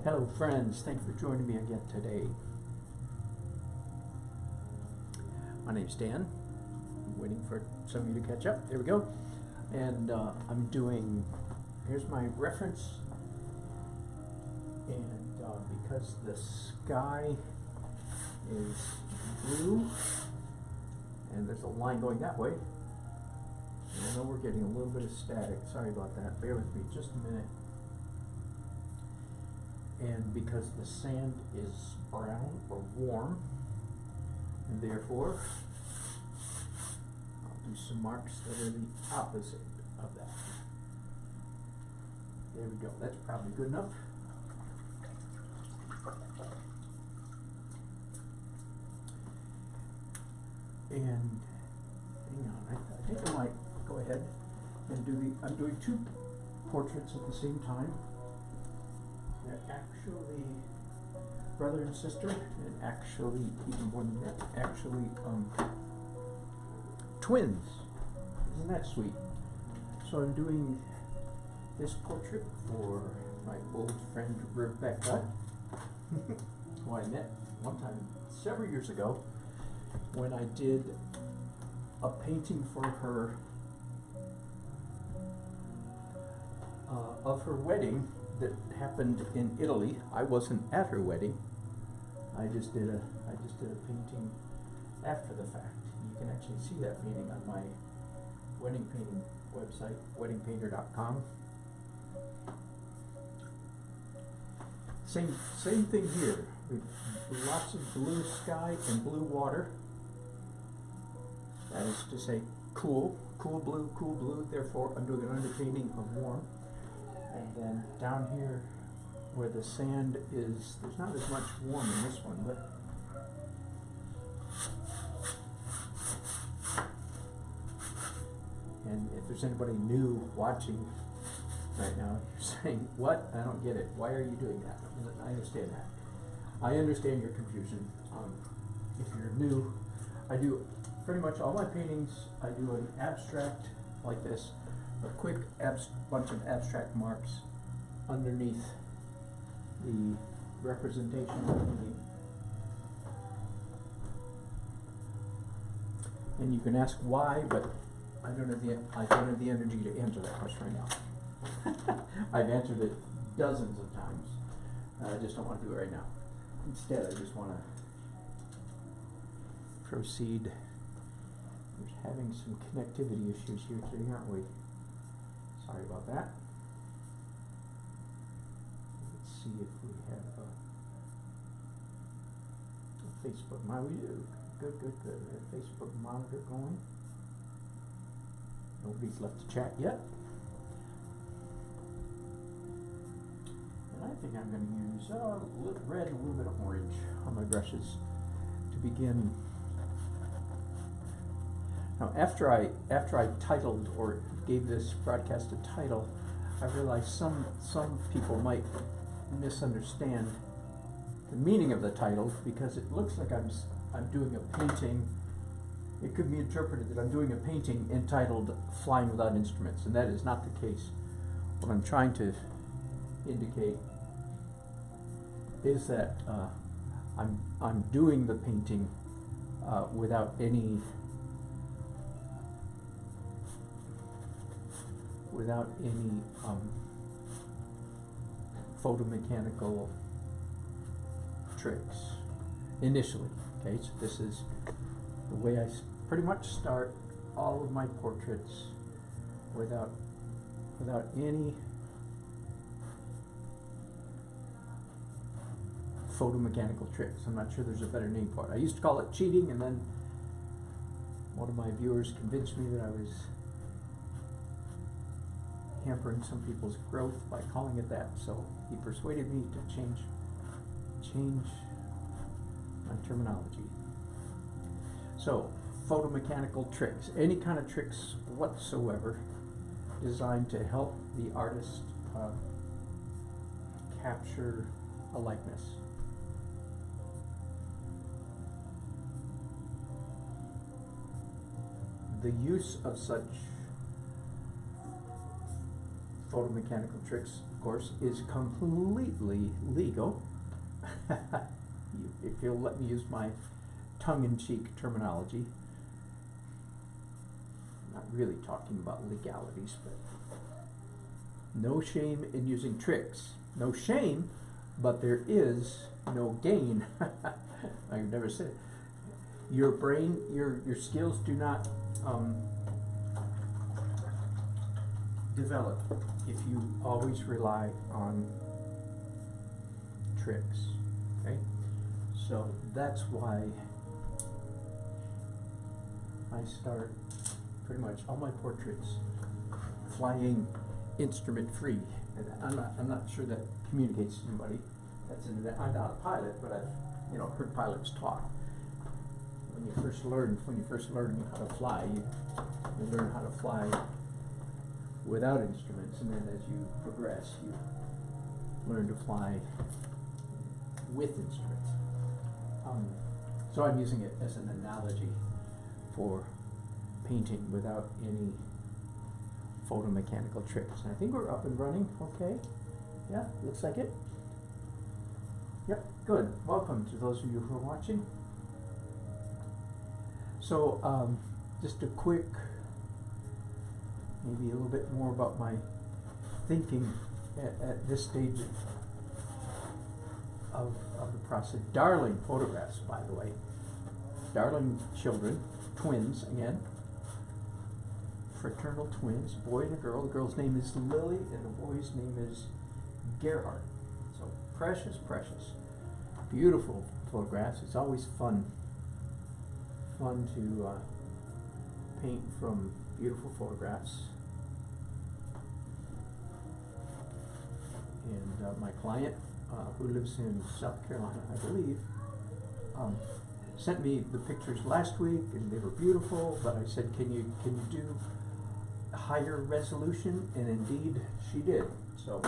Hello friends, thanks for joining me again today. My name's Dan. I'm waiting for some of you to catch up. There we go. And I'm doing, here's my reference. And because the sky is blue and there's a line going that way, and I know we're getting a little bit of static. Sorry about that. Bear with me just a minute. And because the sand is brown or warm, and therefore I'll do some marks that are the opposite of that. There we go. That's probably good enough. And hang on, I think I might go ahead and do I'm doing two portraits at the same time. They're actually brother and sister, and actually even more than that, actually twins. Isn't that sweet? So I'm doing this portrait for my old friend Rebecca, who I met one time several years ago when I did a painting for her of her wedding that happened in Italy. I wasn't at her wedding. I just did a painting after the fact. You can actually see that painting on my wedding painting website, weddingpainter.com. Same thing here. With lots of blue sky and blue water. That is to say, cool blue. Therefore, I'm doing an underpainting of warm. And then down here where the sand is, there's not as much warm in this one, but and if there's anybody new watching right now, you're saying, what? I don't get it. Why are you doing that? I understand that. I understand your confusion. If you're new, I do pretty much all my paintings, I do an abstract like this, a quick bunch of abstract marks underneath the representation of the painting. And you can ask why, but I don't have the energy to answer that question right now. I've answered it dozens of times. I just don't want to do it right now. Instead, I just want to proceed. We're having some connectivity issues here today, aren't we? Sorry about that. Let's see if we have a Facebook. We do. Good. We have a Facebook monitor going. Nobody's left the chat yet. And I think I'm going to use a little red and a little bit of orange on my brushes to begin. Now, after I titled or gave this broadcast a title, I realized some people might misunderstand the meaning of the title because it looks like I'm doing a painting. It could be interpreted that I'm doing a painting entitled "Flying Without Instruments," and that is not the case. What I'm trying to indicate is that I'm doing the painting without any photomechanical tricks initially. Okay, so this is the way I pretty much start all of my portraits without any photomechanical tricks. I'm not sure there's a better name for it. I used to call it cheating, and then one of my viewers convinced me that I was hampering some people's growth by calling it that, so he persuaded me to change my terminology. So, photomechanical tricks, any kind of tricks whatsoever designed to help the artist capture a likeness. The use of such photomechanical tricks of course, is completely legal. If you'll let me use my tongue-in-cheek terminology. I'm not really talking about legalities, but no shame in using tricks. No shame, but there is no gain. I've never said it. Your brain, your skills do not develop if you always rely on tricks, okay? So that's why I start pretty much all my portraits flying instrument free. And I'm not sure that communicates to anybody. I'm not a pilot, but I've heard pilots talk. When you first learn how to fly, you learn how to fly without instruments, and then as you progress, you learn to fly with instruments. So I'm using it as an analogy for painting without any photomechanical tricks. And I think we're up and running, okay? Yeah, looks like it. Yep, good. Welcome to those of you who are watching. So, just a quick, maybe a little bit more about my thinking at this stage of the process. Darling photographs, by the way. Darling children, twins again. Fraternal twins, boy and a girl. The girl's name is Lily and the boy's name is Gerhard. So precious, precious. Beautiful photographs. It's always fun to paint from beautiful photographs. And my client, who lives in South Carolina, I believe, sent me the pictures last week, and they were beautiful. But I said, "Can you do higher resolution?" And indeed, she did. So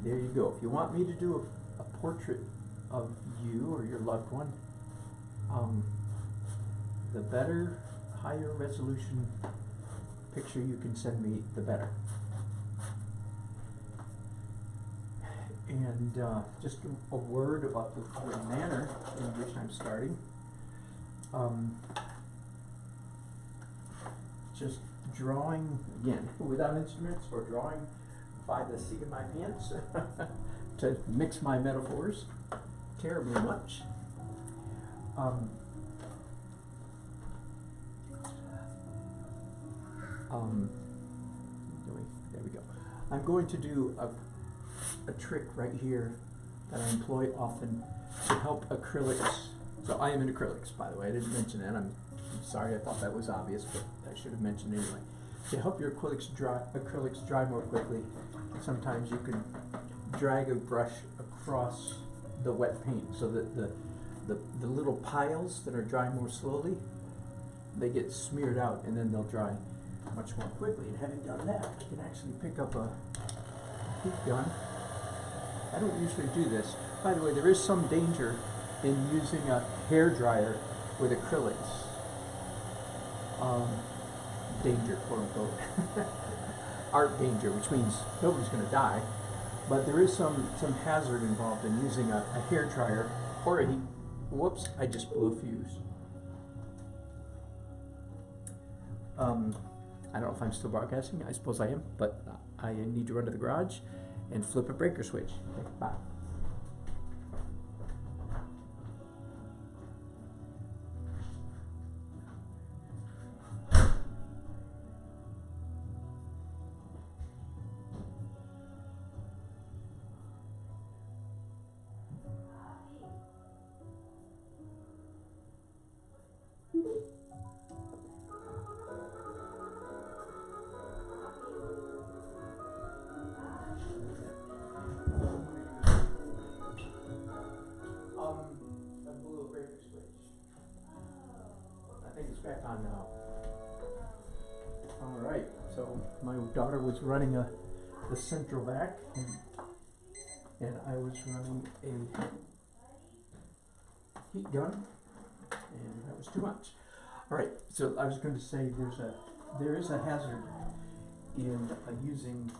there you go. If you want me to do a portrait of you or your loved one, the better, higher resolution picture you can send me, the better. And just a word about the manner in which I'm starting. Just drawing, again, without instruments, or drawing by the seat of my pants to mix my metaphors terribly much. There we go. I'm going to do a trick right here that I employ often to help acrylics. So I am in acrylics, by the way. I didn't mention that. I'm sorry, I thought that was obvious, but I should have mentioned it anyway. To help your acrylics dry more quickly, sometimes you can drag a brush across the wet paint so that the little piles that are drying more slowly, they get smeared out and then they'll dry much more quickly. And having done that, you can actually pick up a heat gun. I don't usually do this. By the way, there is some danger in using a hair dryer with acrylics. Danger, quote unquote. Art danger, which means nobody's going to die, but there is some hazard involved in using a hair dryer or a heat. Whoops, I just blew a fuse. I don't know if I'm still broadcasting. I suppose I am, but I need to run to the garage and flip a breaker switch. Okay, bye. Back on now. All right, so my daughter was running the central vac, and I was running a heat gun, and that was too much. All right, so I was going to say there is a hazard in using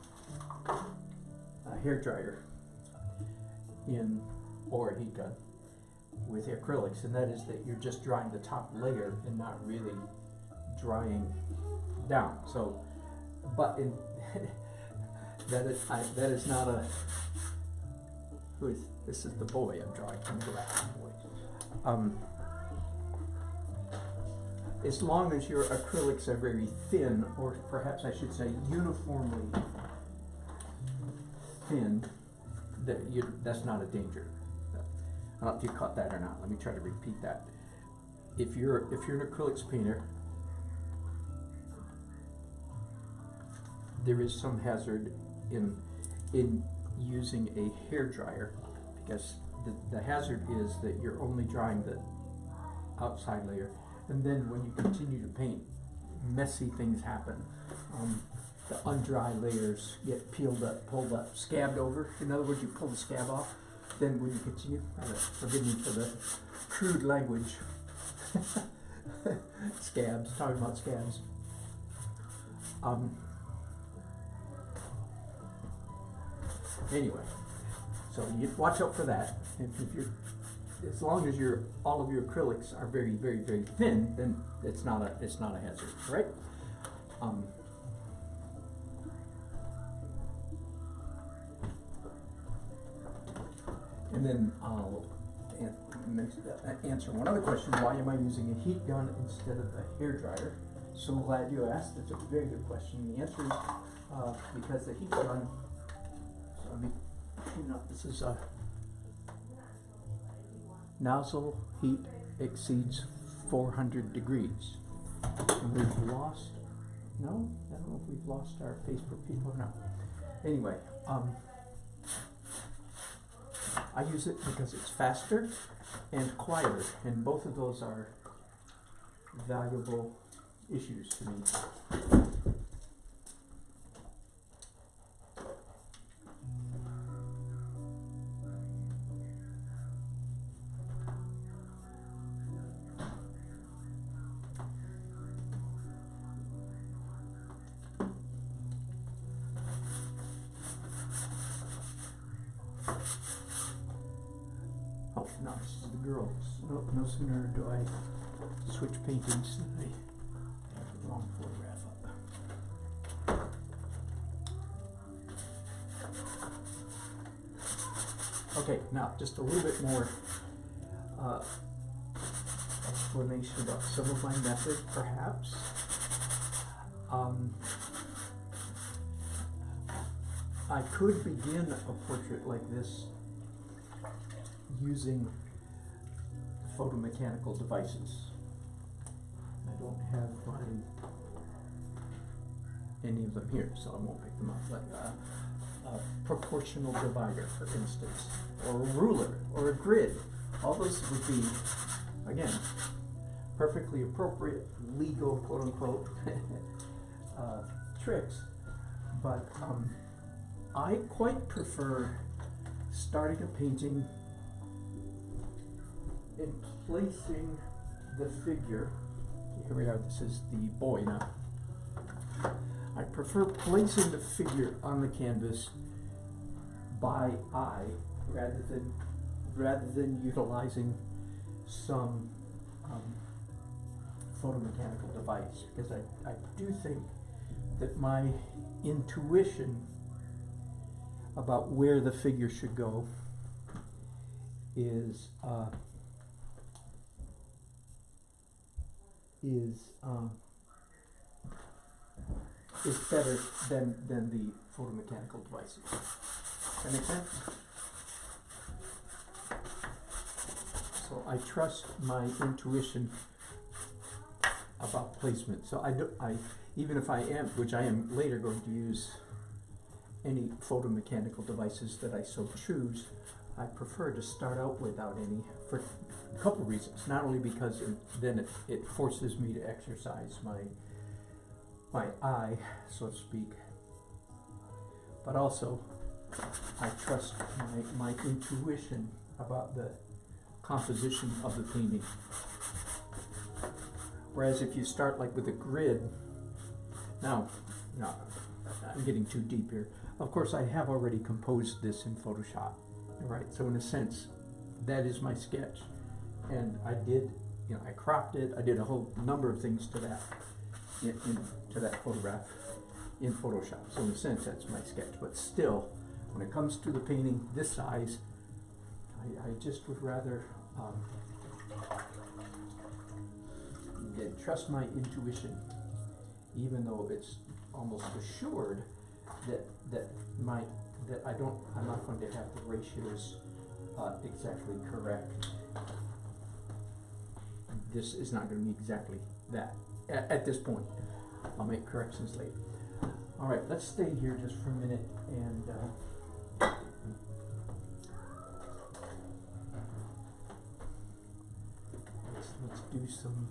a hairdryer in or a heat gun with acrylics, and that is that you're just drying the top layer and not really drying down. So, but in that is not a. This is the boy I'm drawing. I'm going back to the boy. As long as your acrylics are very thin, or perhaps I should say uniformly thin, that's not a danger. I don't know if you caught that or not. Let me try to repeat that. If you're an acrylics painter, there is some hazard in using a hair dryer, because the hazard is that you're only drying the outside layer, and then when you continue to paint, messy things happen. The undry layers get peeled up, pulled up, scabbed over. In other words, you pull the scab off, then when you continue, forgive me for the crude language, scabs, talking about scabs. Anyway, so you watch out for that. If you're, as long as all of your acrylics are very, very, very thin, then it's not a hazard, right? And then I'll answer one other question: why am I using a heat gun instead of a hair dryer? So glad you asked. That's a very good question. The answer is because the heat gun. So let me clean up. This is a nozzle heat exceeds 400 degrees. And we've lost. No, I don't know if we've lost our Facebook people or not. Anyway, I use it because it's faster and quieter, and both of those are valuable issues to me. Oh, no, this is the girls. No sooner do I switch paintings than I have the wrong photograph up. Okay, now just a little bit more explanation about some of my method, perhaps. I could begin a portrait like this using photomechanical devices. I don't have any of them here, so I won't pick them up. But a proportional divider, for instance, or a ruler, or a grid. All those would be, again, perfectly appropriate, legal, quote-unquote, tricks. But I quite prefer starting a painting and placing the figure. Here we are, this is the boy now. I prefer placing the figure on the canvas by eye rather than utilizing some photomechanical device, because I do think that my intuition about where the figure should go is better than the photomechanical devices. Does that make sense? So I trust my intuition about placement. So even if I am, which I am later going to use any photomechanical devices that I so choose, I prefer to start out without any for a couple of reasons. Not only because then it forces me to exercise my eye, so to speak, but also I trust my intuition about the composition of the painting. Whereas if you start like with a grid, now I'm getting too deep here, Of course, I have already composed this in Photoshop, right? So in a sense, that is my sketch. And I did, I cropped it, I did a whole number of things to that, to that photograph in Photoshop. So in a sense, that's my sketch. But still, when it comes to the painting this size, I just would rather trust my intuition, even though it's almost assured that I'm not going to have the ratios exactly correct. This is not going to be exactly that at this point. I'll make corrections later. All right, let's stay here just for a minute and let's do some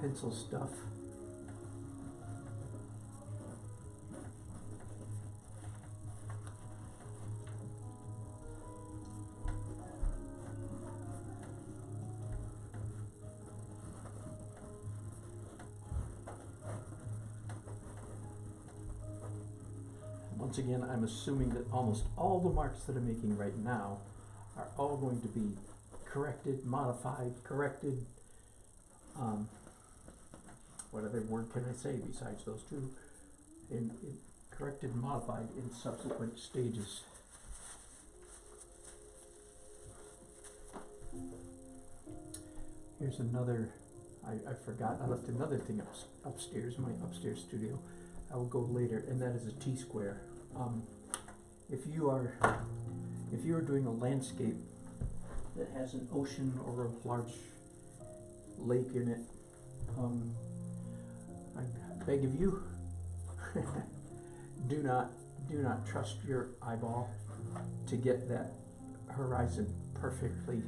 pencil stuff. Once again, I'm assuming that almost all the marks that I'm making right now are all going to be corrected, modified, corrected. What other word can I say besides those two? Corrected and modified in subsequent stages. Here's another, I forgot, I left another thing upstairs, my upstairs studio. I will go later, and that is a T-square. If you are doing a landscape that has an ocean or a large lake in it, I beg of you, do not trust your eyeball to get that horizon perfectly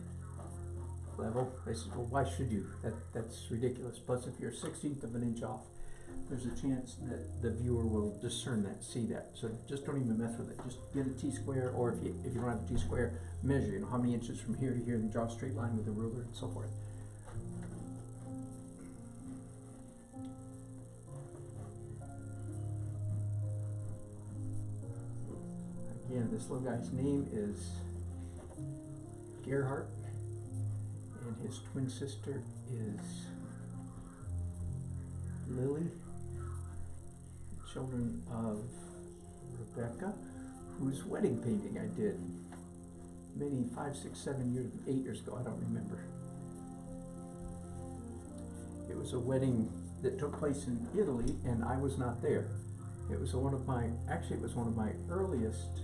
level. They said, well, why should you? That's ridiculous. Plus, if you're 1/16 of an inch off, there's a chance that the viewer will discern that, see that. So just don't even mess with it. Just get a T-square, or if you don't have a T-square, measure, how many inches from here to here, and draw a straight line with a ruler and so forth. Again, this little guy's name is Gerhardt, and his twin sister is Lily, children of Rebecca, whose wedding painting I did many 5, 6, 7 years, 8 years ago, I don't remember. It was a wedding that took place in Italy, and I was not there. It was one of my earliest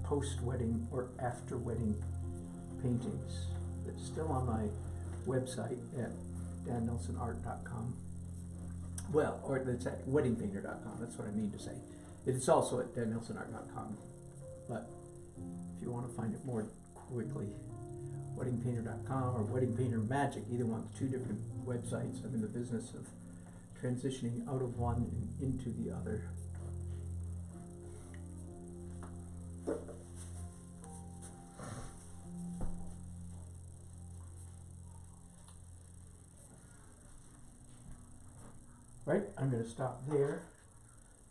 post-wedding or after-wedding paintings. It's still on my website at dannelsonart.com. Well, or it's at weddingpainter.com, that's what I mean to say. It's also at dannelsonart.com, but if you want to find it more quickly, weddingpainter.com or Wedding Painter Magic, either one, two different websites. I'm in the business of transitioning out of one and into the other. Right, I'm going to stop there.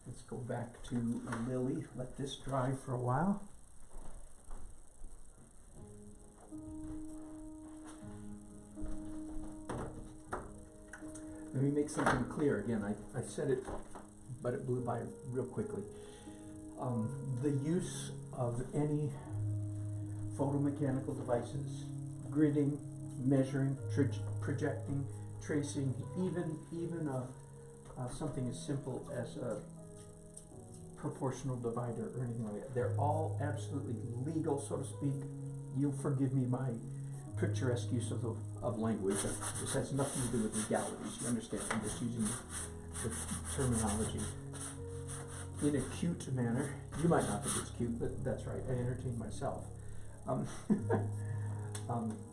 Let's go back to Lily. Let this dry for a while. Let me make something clear again. I said it, but it blew by real quickly. The use of any photomechanical devices, gridding, measuring, projecting, tracing, even something as simple as a proportional divider or anything like that. They're all absolutely legal, so to speak. You'll forgive me my picturesque use of language. This has nothing to do with legalities. You understand? I'm just using the terminology in a cute manner. You might not think it's cute, but that's right. I entertain myself.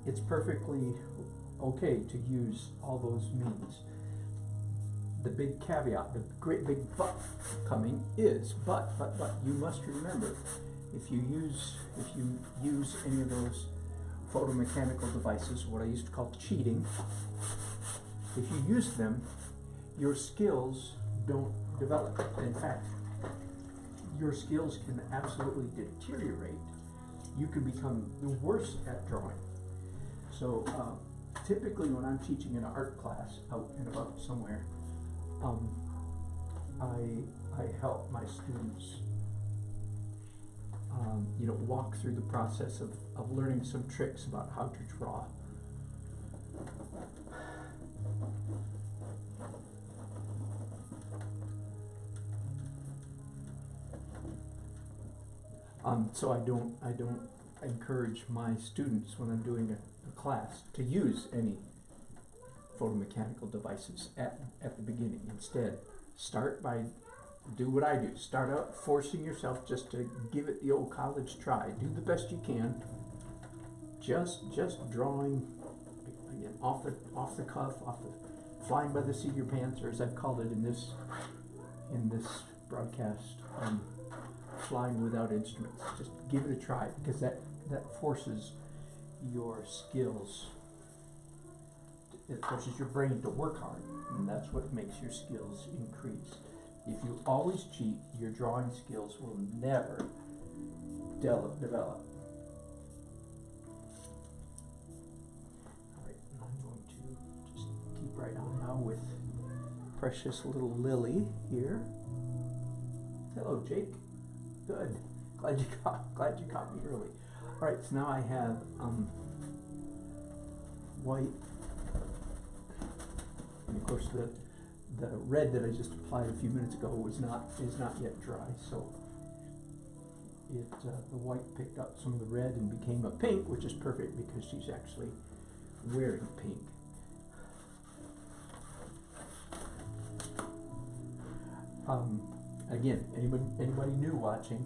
It's perfectly okay to use all those means. The big caveat, the great big but coming is, but you must remember, if you use any of those photomechanical devices, what I used to call cheating, if you use them, your skills don't develop. In fact, your skills can absolutely deteriorate. You can become worse at drawing. So typically when I'm teaching an art class out and about somewhere, I help my students walk through the process of learning some tricks about how to draw. So I don't encourage my students when I'm doing a class to use any photomechanical devices at the beginning. Instead, do what I do. Start out forcing yourself just to give it the old college try. Do the best you can. Just drawing, again, off the cuff, flying by the seat of your pants, or as I've called it in this broadcast, flying without instruments. Just give it a try, because that forces your skills. It forces your brain to work hard, and that's what makes your skills increase. If you always cheat, your drawing skills will never develop. Alright, I'm going to just keep right on now with precious little Lily here. Hello, Jake. Good. Glad you caught me early. Alright, so now I have white, and of course the red that I just applied a few minutes ago is not yet dry, so the white picked up some of the red and became a pink, which is perfect because she's actually wearing pink. Again, anybody new watching,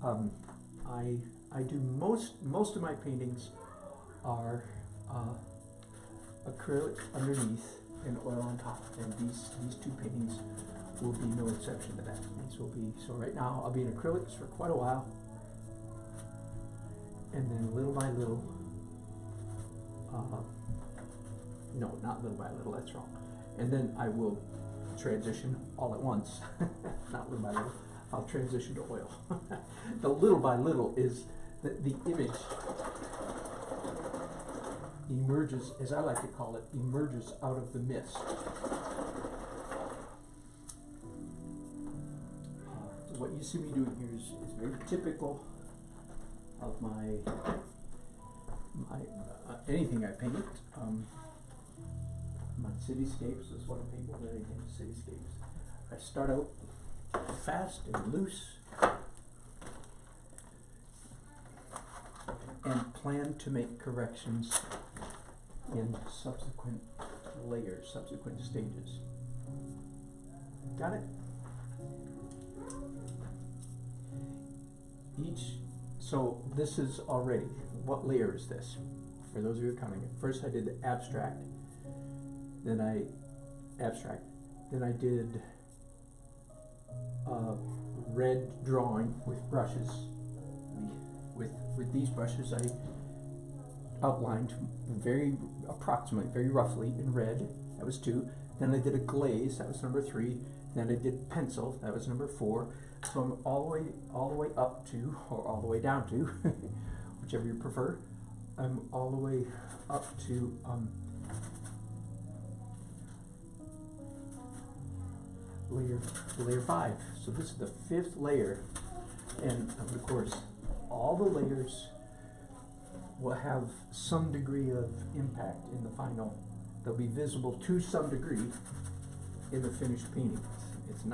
I do most of my paintings are acrylic underneath and oil on top, and these two paintings will be no exception to that. These will be, so right now I'll be in acrylics for quite a while, and then little by little, no, not little by little, that's wrong, and then I will transition all at once, not little by little, I'll transition to oil. The little by little is the image emerges, as I like to call it, emerges out of the mist. So what you see me doing here is very typical of my anything I paint. My cityscapes is what I paint more than anything. Cityscapes. I start out fast and loose, and plan to make corrections in subsequent layers, subsequent stages. Got it? So this is already, what layer is this? For those of you who are coming in, first I did the abstract, then I did red drawing with brushes. With these brushes I outlined very roughly in red. That was 2. Then I did a glaze. That was number 3. Then I did pencil. That was number 4. So I'm all the way up to, or all the way down to, whichever you prefer. I'm all the way up to layer 5. So this is the 5th layer, and of course all the layers will have some degree of impact in the final. They'll be visible to some degree in the finished painting. It's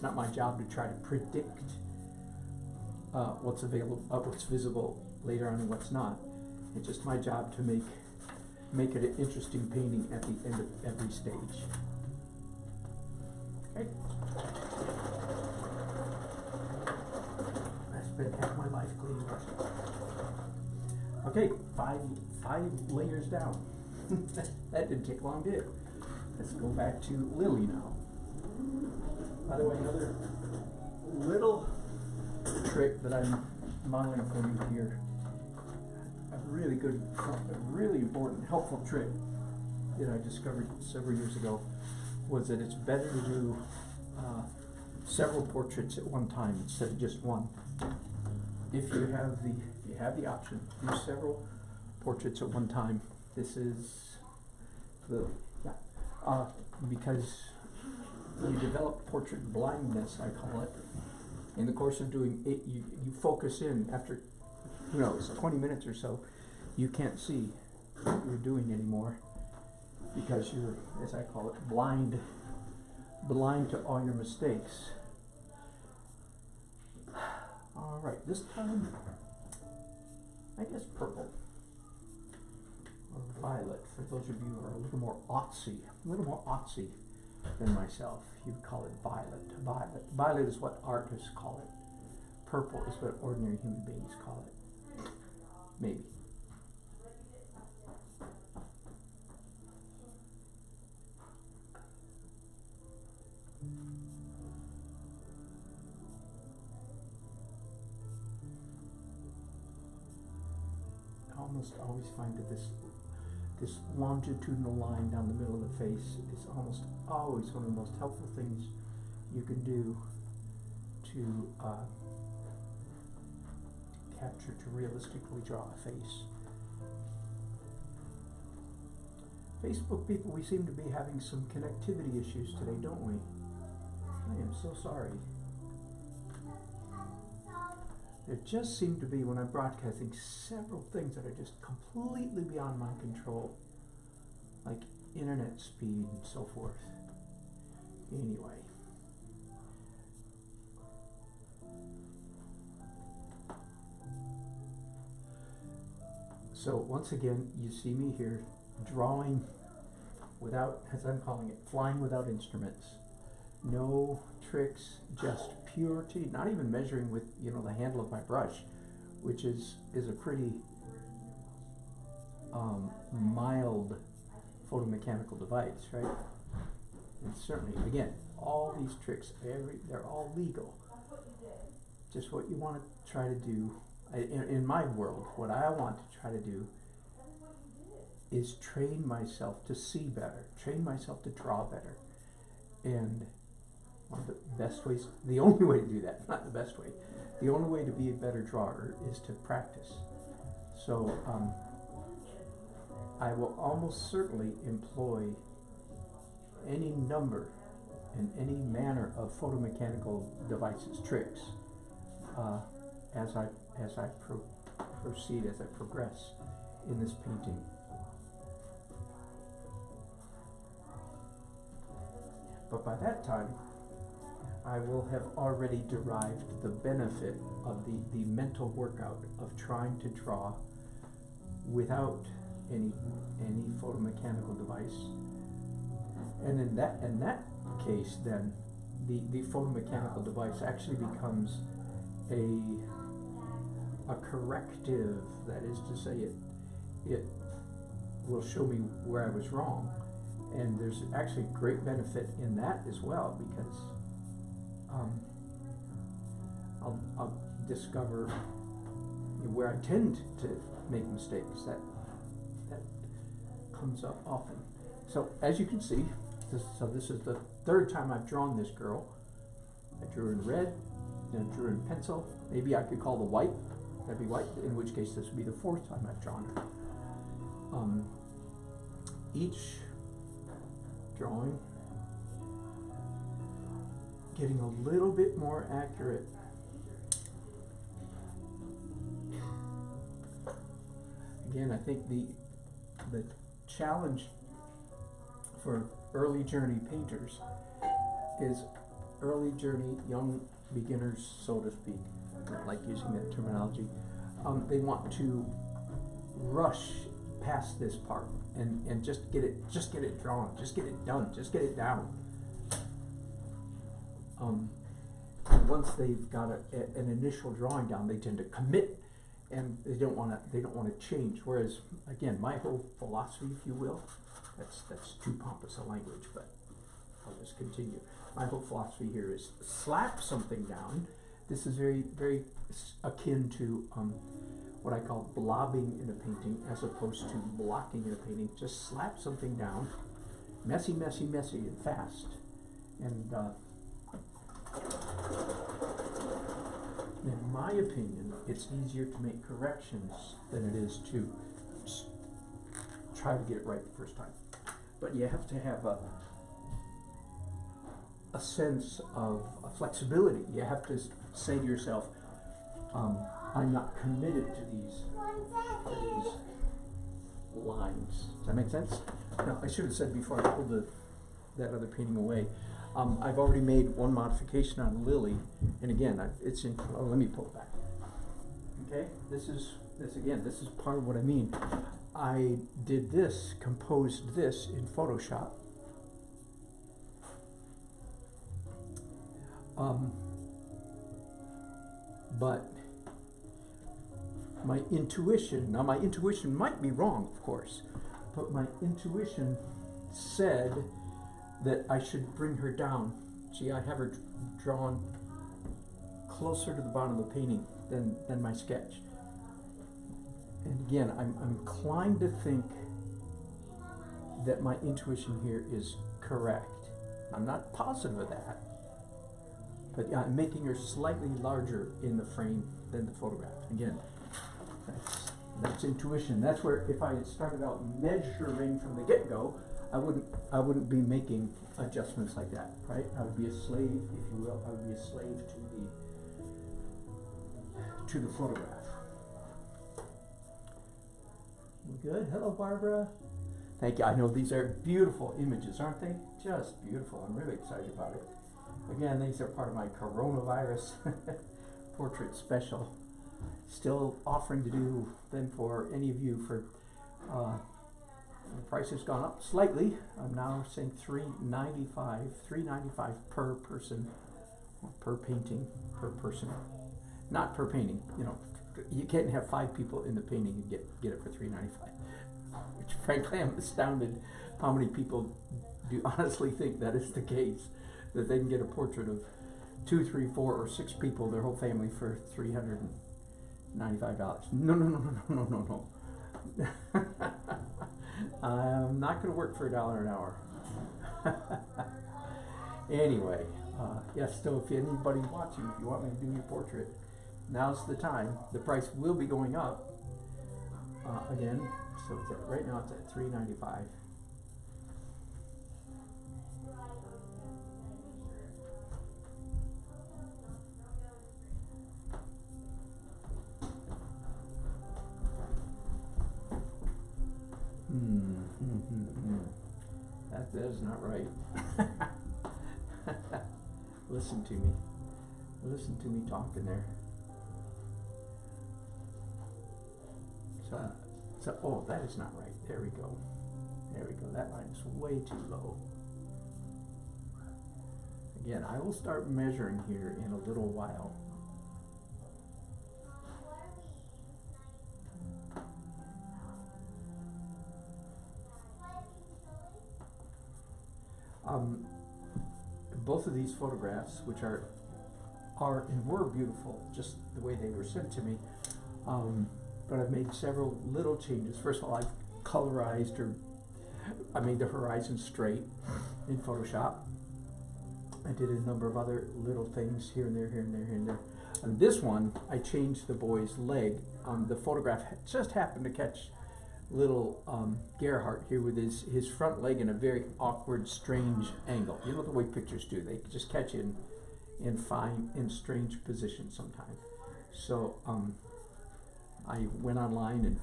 not my job to try to predict what's available, what's visible later on and what's not. It's just my job to make it an interesting painting at the end of every stage. Okay. I spent half my life cleaning brushes. Okay, five layers down. That didn't take long, did it? Let's go back to Lily now. By the way, another little trick that I'm modeling for you here. A really important, helpful trick that I discovered several years ago. was that it's better to do several portraits at one time instead of just one. If you have the option, do several portraits at one time. This is because you develop portrait blindness, I call it. In the course of doing it, you focus in after, 20 minutes or so, you can't see what you're doing anymore because you're, as I call it, blind to all your mistakes. All right, this time, I guess purple or violet, for those of you who are a little more artsy than myself. You'd call it violet. Violet is what artists call it. Purple is what ordinary human beings call it. Maybe. I almost always find that this longitudinal line down the middle of the face is almost always one of the most helpful things you can do to capture, to realistically draw a face. Facebook people, we seem to be having some connectivity issues today, don't we? I am so sorry. There just seem to be, when I'm broadcasting, several things that are just completely beyond my control, like internet speed and so forth. Anyway. So once again, you see me here drawing without, as I'm calling it, flying without instruments. No tricks, just purity, not even measuring with, the handle of my brush, which is a pretty mild photomechanical device, right? And certainly, again, all these tricks, they're all legal. Just what you want to try to do, in my world, what I want to try to do is train myself to see better, train myself to draw better. And one of the best ways, the only way to do that, not the best way, the only way to be a better drawer is to practice. So I will almost certainly employ any number and any manner of photomechanical devices, tricks, as I proceed, as I progress in this painting. But by that time, I will have already derived the benefit of the mental workout of trying to draw without any photomechanical device. And in that case, then the photomechanical device actually becomes a corrective. That is to say, it will show me where I was wrong. And there's actually great benefit in that as well, because I'll discover where I tend to make mistakes. That comes up often. So as you can see, this is the third time I've drawn this girl. I drew her in red, then I drew her in pencil. Maybe I could call the white, that'd be white, in which case this would be the fourth time I've drawn her. Each drawing getting a little bit more accurate. Again, I think the challenge for early journey painters is early journey young beginners, so to speak. I don't like using that terminology. They want to rush past this part and just get it drawn, just get it done, just get it down. Once they've got an initial drawing down, they tend to commit, and they don't want to change. Whereas, again, my whole philosophy, if you will, that's too pompous a language, but I'll just continue. My whole philosophy here is slap something down. This is very, very akin to what I call blobbing in a painting, as opposed to blocking in a painting. Just slap something down. messy, messy, messy, and fast. And in my opinion, it's easier to make corrections than it is to try to get it right the first time. But you have to have a sense of flexibility. You have to say to yourself, I'm not committed to these lines. Does that make sense? No, I should have said before I pulled that other painting away. I've already made one modification on Lily, and again, it's in. Oh, let me pull it back. Okay, this is part of what I mean. I did this, composed this in Photoshop. But my intuition might be wrong, of course, but my intuition said that I should bring her down. See, I have her drawn closer to the bottom of the painting than my sketch. And again, I'm inclined to think that my intuition here is correct. I'm not positive of that, but yeah, I'm making her slightly larger in the frame than the photograph. Again, that's intuition. That's where if I had started out measuring from the get-go, I wouldn't be making adjustments like that, right? I would be a slave, if you will. I would be a slave to the photograph. We good? Hello, Barbara. Thank you. I know these are beautiful images, aren't they? Just beautiful. I'm really excited about it. Again, these are part of my coronavirus portrait special. Still offering to do them for any of you for the price has gone up slightly. I'm now saying $3.95 per person, or per painting, per person, not per painting. You know, you can't have 5 people in the painting and get it for $3.95. Which, frankly, I'm astounded how many people do honestly think that is the case, that they can get a portrait of 2, 3, 4, or 6 people, their whole family, for $395. No. I'm not going to work for $1 an hour. Anyway, yes, so if anybody watching, if you want me to do your portrait, now's the time. The price will be going up again. So it's right now it's at $3.95. That is not right. Listen to me. Listen to me talking there. So, oh, that is not right. There we go. There we go. That line is way too low. Again, I will start measuring here in a little while. Both of these photographs, which are and were beautiful, just the way they were sent to me, but I've made several little changes. First of all, I've colorized, or I made the horizon straight in Photoshop. I did a number of other little things here and there, here and there, here and there. On this one, I changed the boy's leg. The photograph just happened to catch little Gerhardt here with his front leg in a very awkward, strange angle. You know the way pictures do; they just catch in strange positions sometimes. So I went online and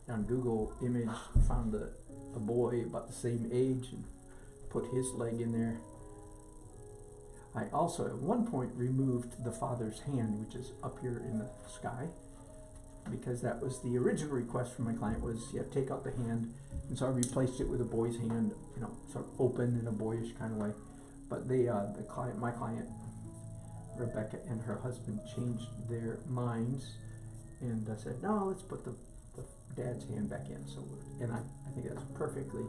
on Google Image found a boy about the same age and put his leg in there. I also at one point removed the father's hand, which is up here in the sky, because that was the original request from my client, was take out the hand, and so I replaced it with a boy's hand, you know, sort of open in a boyish kind of way. But my client Rebecca and her husband changed their minds and said, no, let's put the dad's hand back in. So, and I think that's a perfectly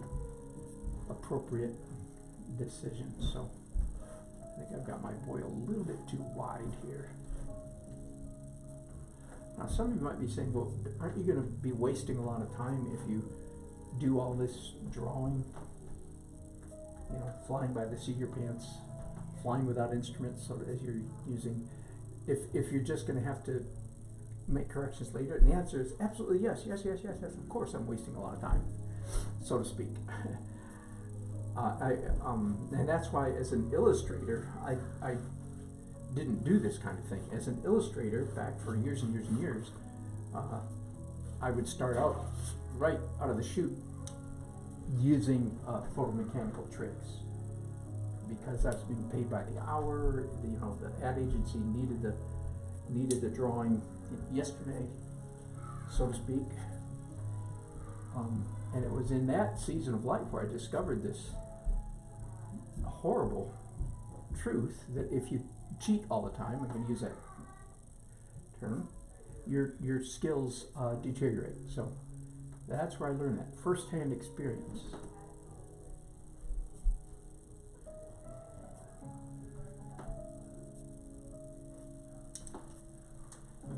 appropriate decision. So I think I've got my boy a little bit too wide here. Now some of you might be saying, well, aren't you going to be wasting a lot of time if you do all this drawing? flying by the seat of your pants, flying without instruments, so that as you're using, if you're just going to have to make corrections later, and the answer is absolutely yes. Of course, I'm wasting a lot of time, so to speak. And that's why, as an illustrator, I didn't do this kind of thing. As an illustrator, back for years and years and years, I would start out right out of the chute using photomechanical tricks, because I was being paid by the hour. The ad agency needed the drawing yesterday, so to speak. And it was in that season of life where I discovered this horrible truth that if you cheat all the time, I'm going to use that term, your skills deteriorate. So that's where I learned that first-hand experience.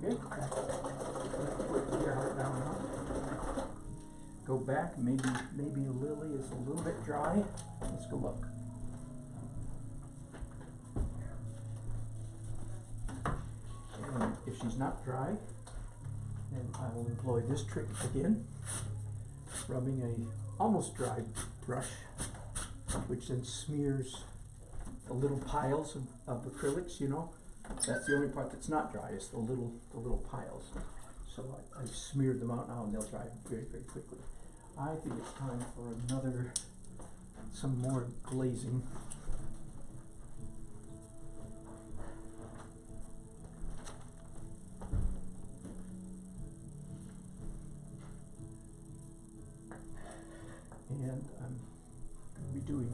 Okay, put your heart down now. Go back. Maybe Lily is a little bit dry. Let's go look. And if she's not dry, then I will employ this trick again, rubbing a almost dry brush, which then smears the little piles of acrylics. That's the only part that's not dry, is the little piles. So I've smeared them out now, and they'll dry very, very quickly. I think it's time for some more glazing. And I'm going to be doing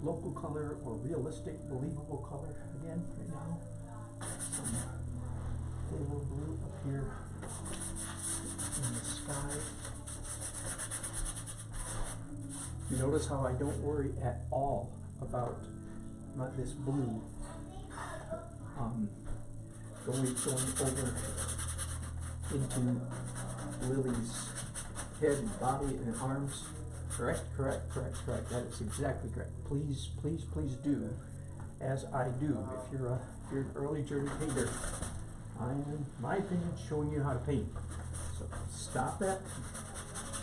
local color or realistic, believable color again right now. Some phthalo blue up here in the sky. You notice how I don't worry at all about this blue going over into Lily's head and body and arms. Correct. That is exactly correct. Please do as I do. If you're an early journey painter, I am, in my opinion, showing you how to paint. So stop that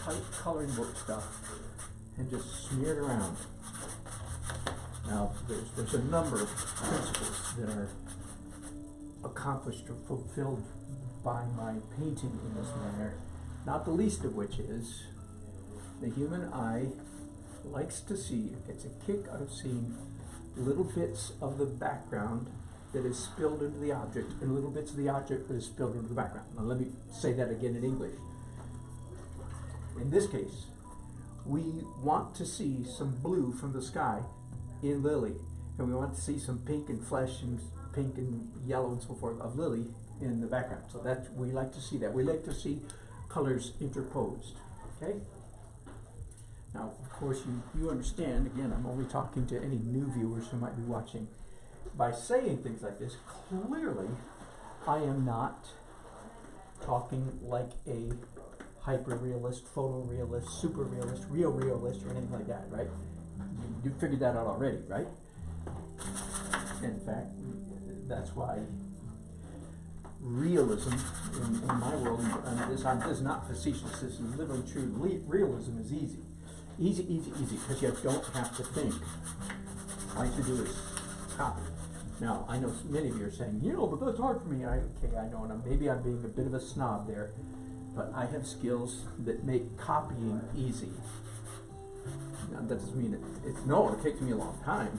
tight coloring book stuff and just smear it around. Now, there's a number of principles that are accomplished or fulfilled by my painting in this manner, not the least of which is the human eye likes to see, it gets a kick out of seeing little bits of the background that is spilled into the object and little bits of the object that is spilled into the background. Now let me say that again in English. In this case, we want to see some blue from the sky in Lily, and we want to see some pink and flesh and pink and yellow and so forth of Lily in the background. So we like to see that. We like to see colors interposed. Okay? Now, of course, you understand, again, I'm only talking to any new viewers who might be watching. By saying things like this, clearly, I am not talking like a hyper-realist, photorealist, super-realist, real realist, or anything like that, right? You figured that out already, right? In fact, that's why realism in my world, and this is not facetious, this is literally true. Realism is easy. Easy, because you don't have to think. All you have to do is copy. Now, I know many of you are saying, but that's hard for me. I know, and maybe I'm being a bit of a snob there, but I have skills that make copying easy. Now, that doesn't mean it takes me a long time,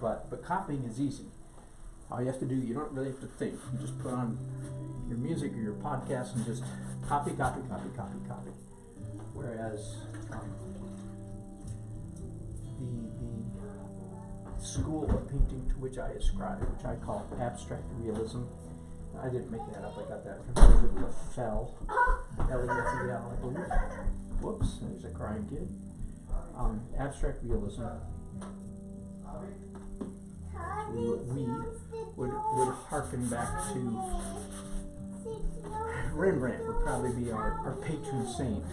but copying is easy. All you have to do, you don't really have to think. You just put on your music or your podcast and just copy. Whereas the school of painting to which I ascribe, which I call abstract realism, I didn't make that up, I got that from David Lefel, L-E-F-E-L, I believe. Whoops, there's a crying kid. Abstract realism, we would harken back to Rembrandt would probably be our patron saint.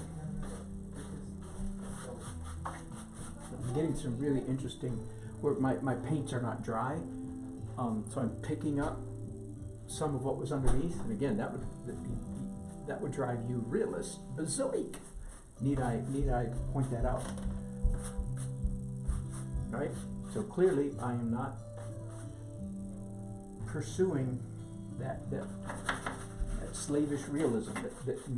I'm getting some really interesting, where my paints are not dry, so I'm picking up some of what was underneath, and again, that would drive you realist berserk. Need I point that out? Right? So clearly I am not pursuing that slavish realism that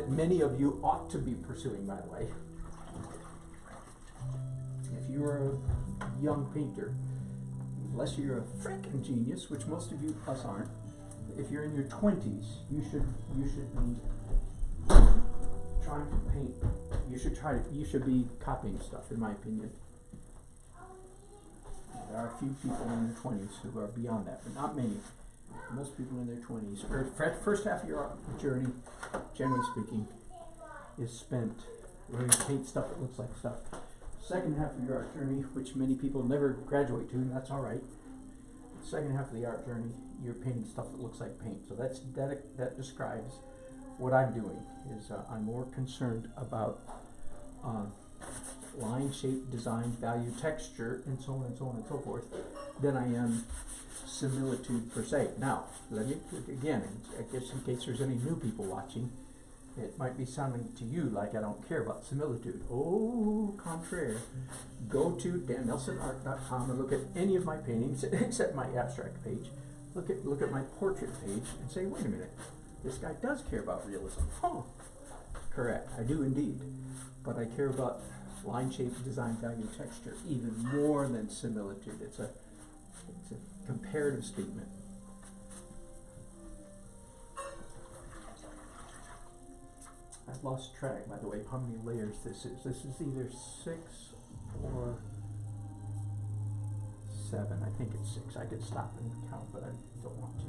many of you ought to be pursuing, by the way. If you're a young painter, unless you're a frickin' genius, which most of us aren't, if you're in your 20s, you should be trying to paint. You should be copying stuff, in my opinion. There are a few people in their 20s who are beyond that, but not many. Most people in their 20s, or first half of your art journey, generally speaking, is spent learning to paint stuff that looks like stuff. Second half of your art journey, which many people never graduate to, and that's all right. Second half of the art journey, you're painting stuff that looks like paint. So that describes what I'm doing. Is I'm more concerned about line, shape, design, value, texture, and so on and so on and so forth, than I am similitude per se. Now, let me again, I guess in case there's any new people watching, it might be sounding to you like I don't care about similitude. Au contraire. Go to dannelsonart.com and look at any of my paintings, except my abstract page. Look at my portrait page and say, wait a minute, this guy does care about realism. Huh. Correct, I do indeed. But I care about line, shape, design, value, texture, even more than similitude. It's a comparative statement. I've lost track, by the way, of how many layers this is. This is either 6 or 7. I think it's 6. I could stop and count, but I don't want to.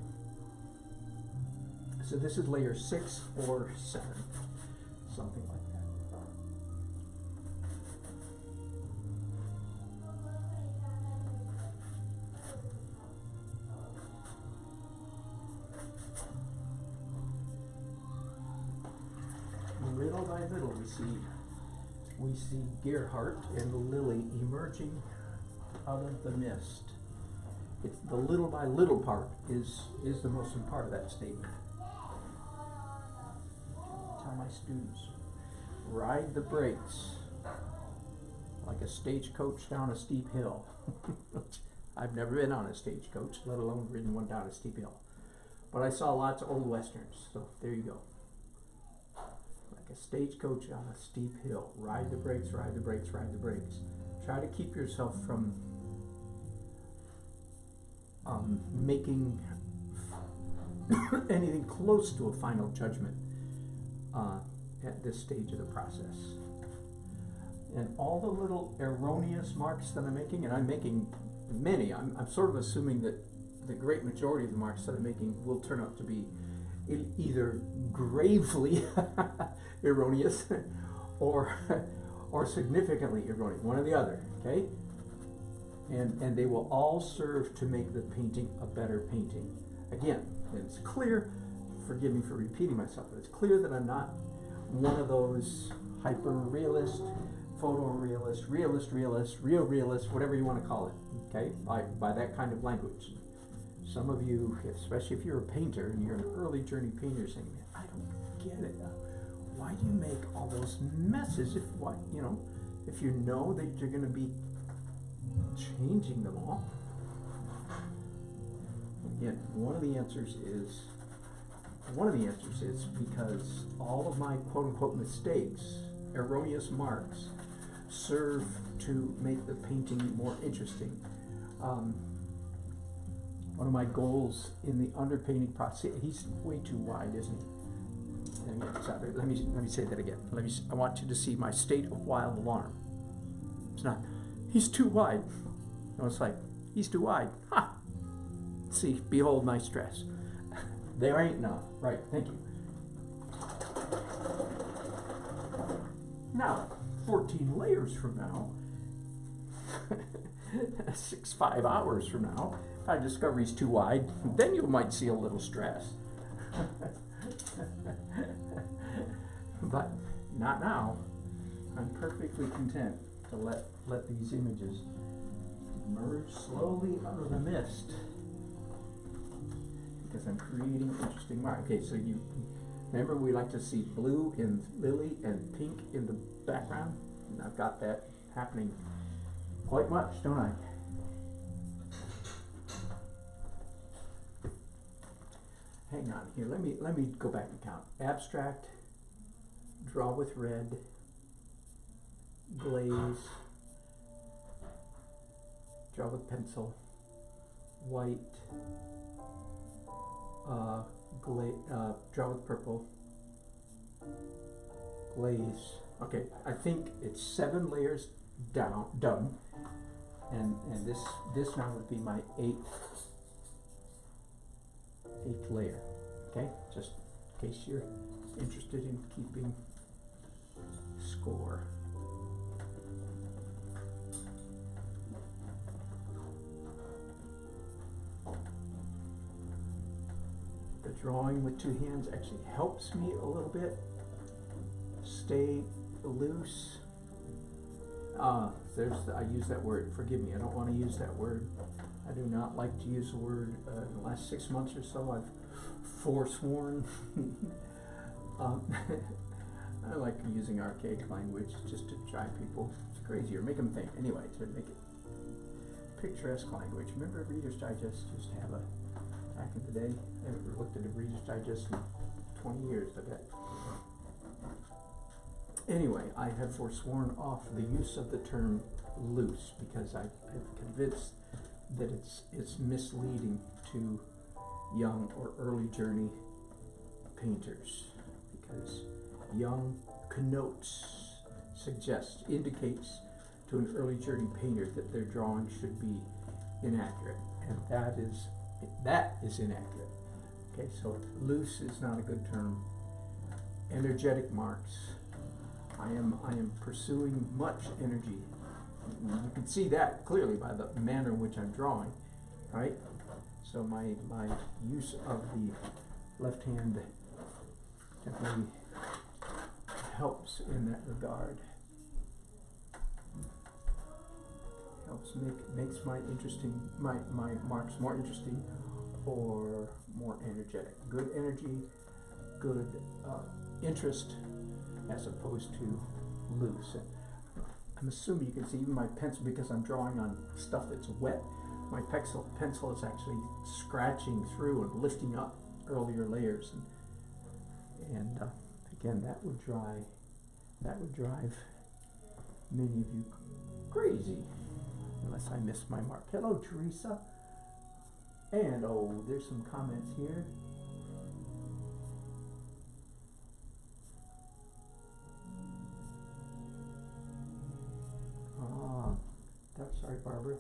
So this is layer 6 or 7, something like that. Little by little, we see Gerhardt and Lily emerging out of the mist. It's the little by little part is the most important part of that statement. I tell my students, ride the brakes like a stagecoach down a steep hill. I've never been on a stagecoach, let alone ridden one down a steep hill. But I saw lots of old westerns, so there you go. A stagecoach on a steep hill. Ride the brakes, ride the brakes, ride the brakes. Try to keep yourself from making anything close to a final judgment at this stage of the process. And all the little erroneous marks that I'm making, and I'm making many, I'm sort of assuming that the great majority of the marks that I'm making will turn out to be either gravely erroneous or significantly erroneous, one or the other, okay? And they will all serve to make the painting a better painting. Again, it's clear, forgive me for repeating myself, but it's clear that I'm not one of those hyper-realist, photorealist, realist, real realist, whatever you want to call it, okay, by that kind of language. Some of you, especially if you're a painter and you're an early journey painter, saying, I don't get it. Why do you make all those messes if you know that you're going to be changing them all? Again, one of the answers is because all of my quote-unquote mistakes, erroneous marks, serve to make the painting more interesting. One of my goals in the underpainting process, he's way too wide, isn't he? Let me say that again. I want you to see my state of wild alarm. It's not, he's too wide. No, it's like, he's too wide. Ha! See, behold my stress. There ain't none. Right, thank you. Now, 14 layers from now, 5 hours from now, if I discover he's too wide, then you might see a little stress. But not now. I'm perfectly content to let these images merge slowly out of the mist, because I'm creating interesting marks. Okay, so you remember we like to see blue in lily and pink in the background, and I've got that happening quite much, don't I? Hang on here, let me go back and count. Abstract, draw with red, glaze, draw with pencil, white, draw with purple, glaze. Okay, I think it's 7 layers done, and this now would be my eighth layer. Okay, just in case you're interested in keeping score. The drawing with 2 hands actually helps me a little bit stay loose. I use that word, forgive me, I don't want to use that word. I do not like to use the word. In the last 6 months or so, I've forsworn. I like using archaic language just to drive people crazy or make them think. Anyway, to make it picturesque language. Remember Reader's Digest used to have a, back in the day, I haven't looked at a Reader's Digest in 20 years, I bet. Anyway, I have forsworn off the use of the term loose because I'm convinced that it's misleading to young or early journey painters, because young connotes, suggests, indicates to an early journey painter that their drawing should be inaccurate, and that is inaccurate. Okay, so loose is not a good term. Energetic marks. I am pursuing much energy. You can see that clearly by the manner in which I'm drawing, right? So my use of the left hand definitely helps in that regard. Helps makes my marks more interesting or more energetic. Good energy, good interest, as opposed to loose. And I'm assuming you can see even my pencil, because I'm drawing on stuff that's wet, my pencil is actually scratching through and lifting up earlier layers, and again, that would drive many of you crazy unless I miss my mark. Hello, Teresa. And oh, there's some comments here. Sorry, Barbara.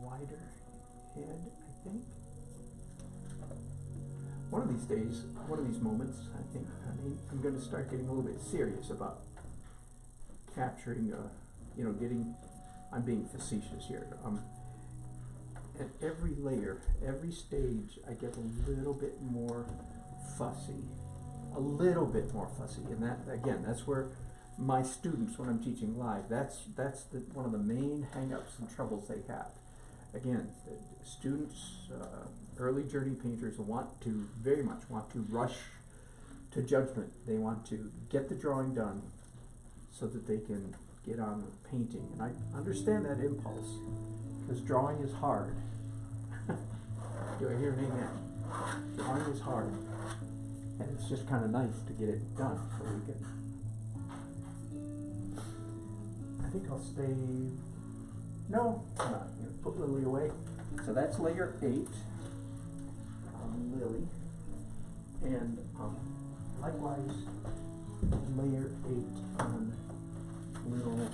Wider head, I think. One of these days, one of these moments, I'm going to start getting a little bit serious about capturing, I'm being facetious here. At every layer, every stage, I get a little bit more fussy, and that, again, that's where my students, when I'm teaching live, that's one of the main hang-ups and troubles they have. Again, the students, early journey painters very much want to rush to judgment. They want to get the drawing done so that they can get on with painting. And I understand that impulse, because drawing is hard. Do I hear an amen? Drawing is hard. And it's just kind of nice to get it done so we can. I think I'll stay. No, I'm not. I'm going to put Lily away. So that's layer 8 on Lily. And likewise, layer 8 on little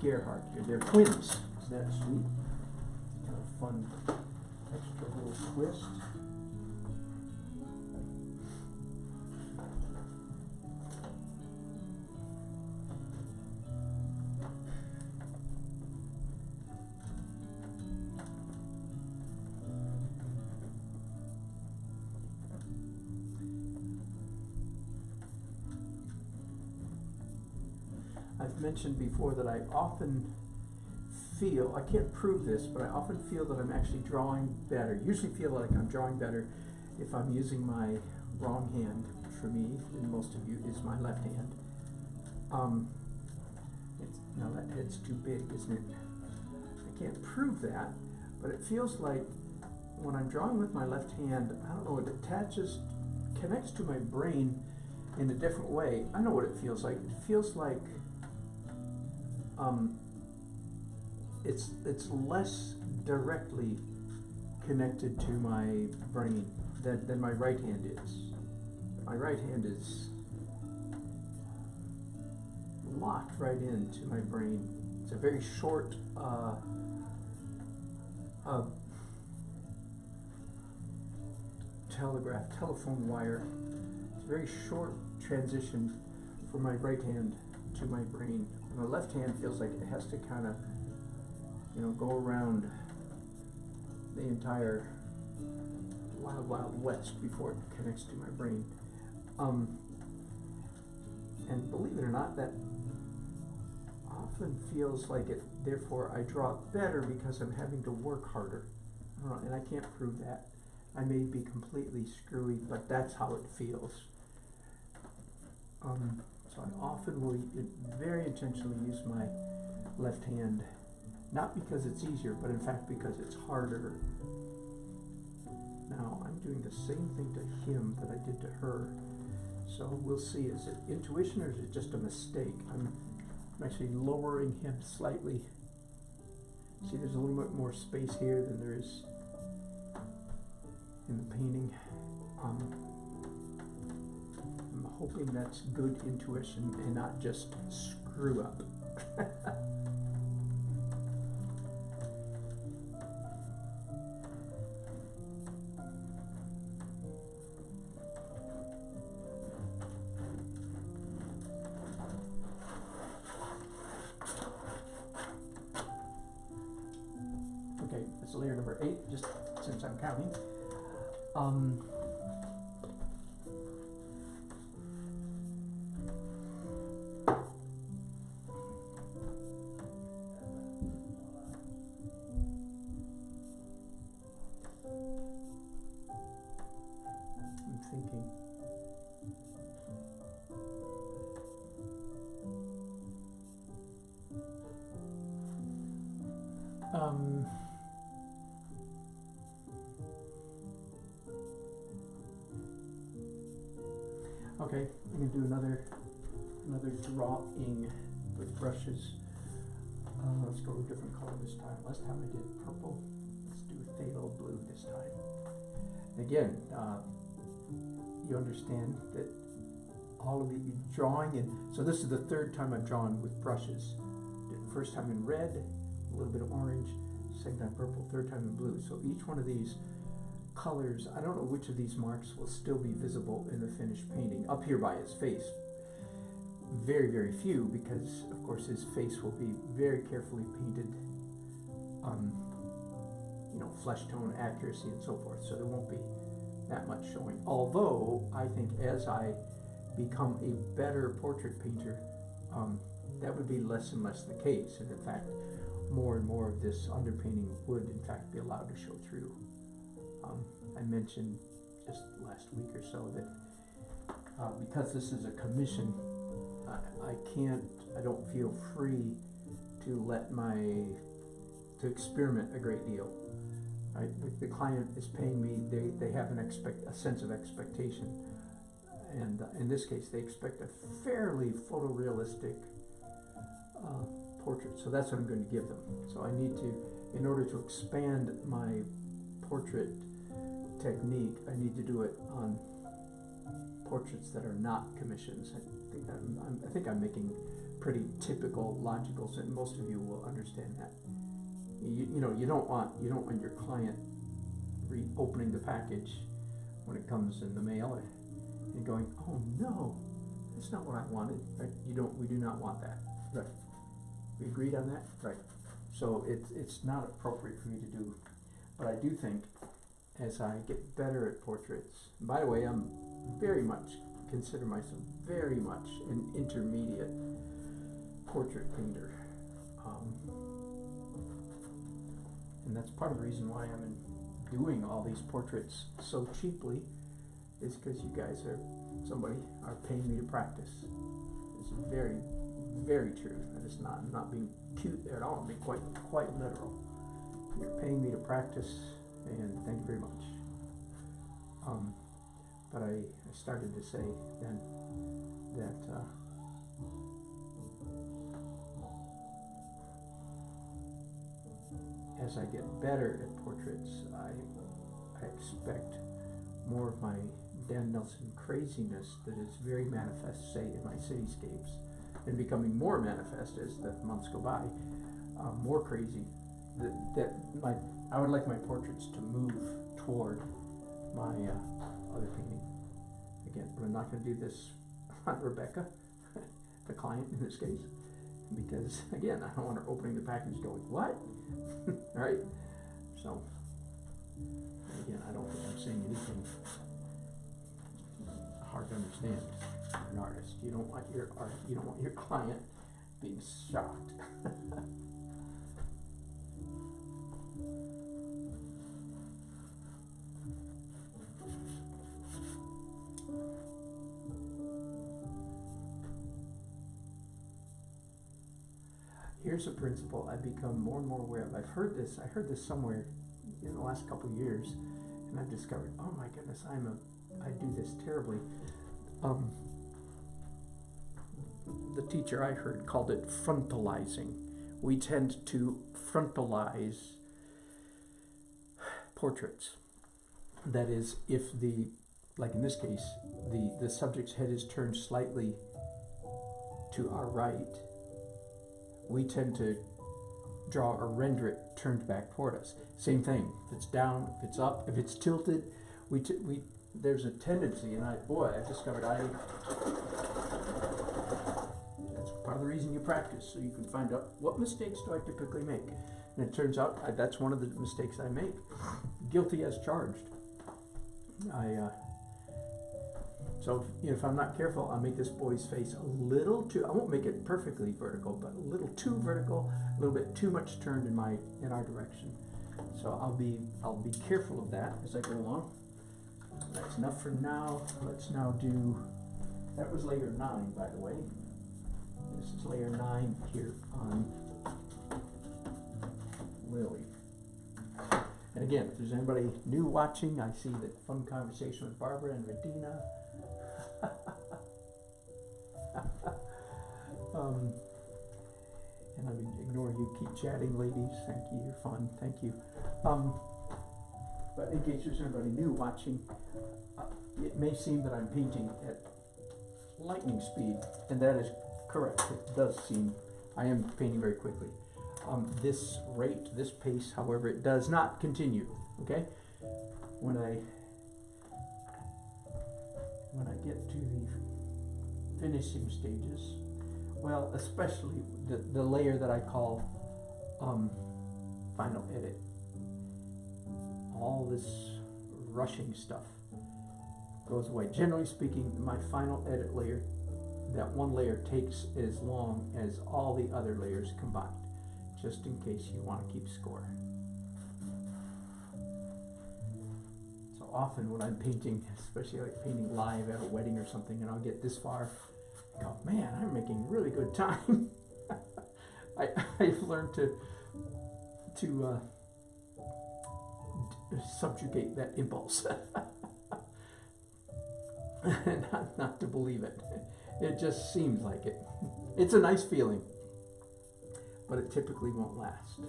Gerhardt here. They're twins. Isn't that sweet? Kind of fun extra little twist. mentioned before that I often feel, I can't prove this, but I often feel that I'm actually drawing better. Usually feel like I'm drawing better if I'm using my wrong hand, which for me, and most of you, is my left hand. Now that head's too big, isn't it? I can't prove that, but it feels like when I'm drawing with my left hand, I don't know, it connects to my brain in a different way. I know what it feels like. It feels like it's less directly connected to my brain than my right hand is. My right hand is locked right into my brain. It's a very short telephone wire. It's a very short transition from my right hand to my brain. My left hand feels like it has to kind of, go around the entire wild, wild west before it connects to my brain. And believe it or not, that often feels like it, therefore I draw better because I'm having to work harder. I don't know, and I can't prove that. I may be completely screwy, but that's how it feels. So I often will very intentionally use my left hand, not because it's easier, but in fact because it's harder. Now I'm doing the same thing to him that I did to her. So we'll see, is it intuition or is it just a mistake? I'm actually lowering him slightly. See, there's a little bit more space here than there is in the painting. I'm hoping that's good intuition and not just screw up. Okay, that's layer number 8, just since I'm counting. I'm thinking. Okay, I'm going to do another drawing with brushes. Let's go with a different color this time. Last time I did purple. Let's do phthalo blue this time. Again, you understand that all of the drawing, and so this is the third time I've drawn with brushes. Did it first time in red, a little bit of orange, second time purple, third time in blue. So each one of these colors, I don't know which of these marks will still be visible in the finished painting. Up here by his face, very, very few, because of course his face will be very carefully painted, flesh tone accuracy and so forth, so there won't be that much showing. Although I think as I become a better portrait painter, that would be less and less the case, and in fact more and more of this underpainting would in fact be allowed to show through. I mentioned just last week or so that because this is a commission, I don't feel free to experiment a great deal. Right? The client is paying me, they have a sense of expectation, and in this case they expect a fairly photorealistic portrait, so that's what I'm going to give them. So I need to, in order to expand my portrait technique, I need to do it on portraits that are not commissions. I think I'm making pretty typical logical sense. Most of you will understand that. You don't want your client opening the package when it comes in the mail and going, oh no, that's not what I wanted. Right? We do not want that. Right. We agreed on that? Right. So it's not appropriate for me to do, but I do think as I get better at portraits, and by the way, consider myself very much an intermediate portrait painter. And that's part of the reason why I'm doing all these portraits so cheaply, is because you guys are paying me to practice. It's very, very true. And it's not, I'm not being cute there at all. I'm being quite literal. You're paying me to practice, and thank you very much. But I started to say then that as I get better at portraits, I expect more of my Dan Nelson craziness that is very manifest, say, in my cityscapes, and becoming more manifest as the months go by, more crazy. I would like my portraits to move toward my other painting. Again, we're not going to do this on Rebecca, the client in this case, because again, I don't want her opening the package going, what? Right? So, again, I don't think I'm saying anything hard to understand. You're an artist. You don't want your client being shocked. Here's a principle I've become more and more aware of. I heard this somewhere in the last couple of years, and I've discovered, oh my goodness, I do this terribly. The teacher I heard called it frontalizing. We tend to frontalize portraits. That is, if like in this case, the subject's head is turned slightly to our right, we tend to draw or render it turned back toward us. Same thing. If it's down, if it's up, if it's tilted, there's a tendency, and I've discovered that's part of the reason you practice, so you can find out what mistakes do I typically make. And it turns out that's one of the mistakes I make. Guilty as charged. So if I'm not careful, I'll make this boy's face a little too, I won't make it perfectly vertical, but a little too vertical, a little bit too much turned in our direction. So I'll be careful of that as I go along. That's enough for now. Let's now do, that was layer 9, by the way. This is layer 9 here on Lily. And again, if there's anybody new watching, I see that fun conversation with Barbara and Radina. And I would ignore you, keep chatting, ladies. Thank you, you're fun, thank you. But in case there's anybody new watching, it may seem that I'm painting at lightning speed, and that is correct. It does seem I am painting very quickly. This rate, this pace, however, it does not continue. Okay, when I get to the finishing stages, well, especially the layer that I call final edit, all this rushing stuff goes away. Generally speaking, my final edit layer, that one layer takes as long as all the other layers combined, just in case you want to keep score. So often when I'm painting, especially like painting live at a wedding or something, and I'll get this far, I go, man, I'm making really good time. I've learned to subjugate that impulse. And not to believe it. It just seems like it. It's a nice feeling, but it typically won't last.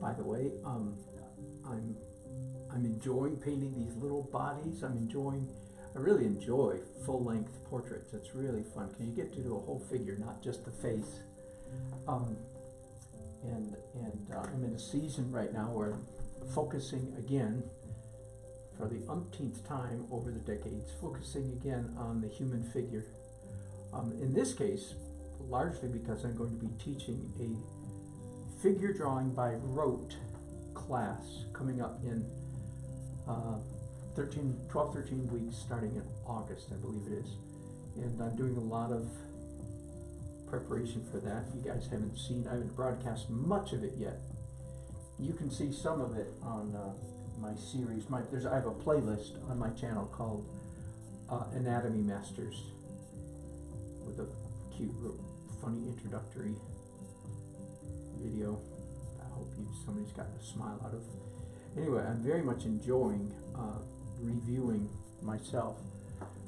By the way, I'm enjoying painting these little bodies. I really enjoy full-length portraits. It's really fun because you get to do a whole figure, not just the face. And I'm in a season right now where I'm focusing again, for the umpteenth time over the decades, focusing again on the human figure. In this case, largely because I'm going to be teaching a figure drawing by rote class coming up in 12, 13 weeks starting in August, I believe it is. And I'm doing a lot of preparation for that. You guys haven't seen, I haven't broadcast much of it yet. You can see some of it on my series. I have a playlist on my channel called Anatomy Masters with a cute little funny introductory video. I hope somebody's gotten a smile out of. Anyway, I'm very much enjoying reviewing myself,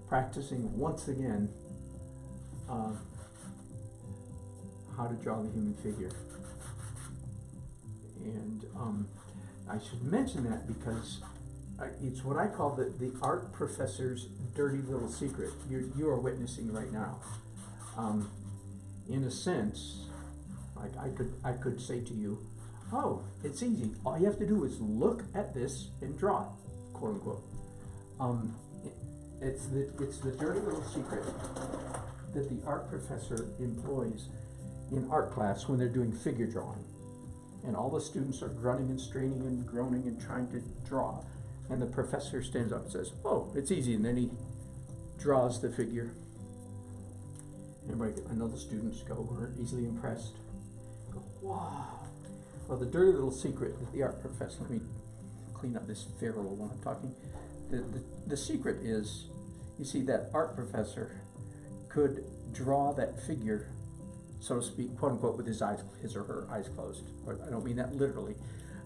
practicing once again how to draw the human figure. And I should mention that because it's what I call the art professor's dirty little secret. You are witnessing right now. In a sense, like I could say to you, oh, it's easy. All you have to do is look at this and draw it, quote unquote. It's the dirty little secret that the art professor employs in art class when they're doing figure drawing. And all the students are grunting and straining and groaning and trying to draw. And the professor stands up and says, oh, it's easy. And then he draws the figure. Everybody, I know the students are easily impressed. Go, wow. Well, the dirty little secret that the art professor, let me clean up this feral when I'm talking. The secret is, you see, that art professor could draw that figure, so to speak, quote unquote, with his or her eyes closed. Or, I don't mean that literally,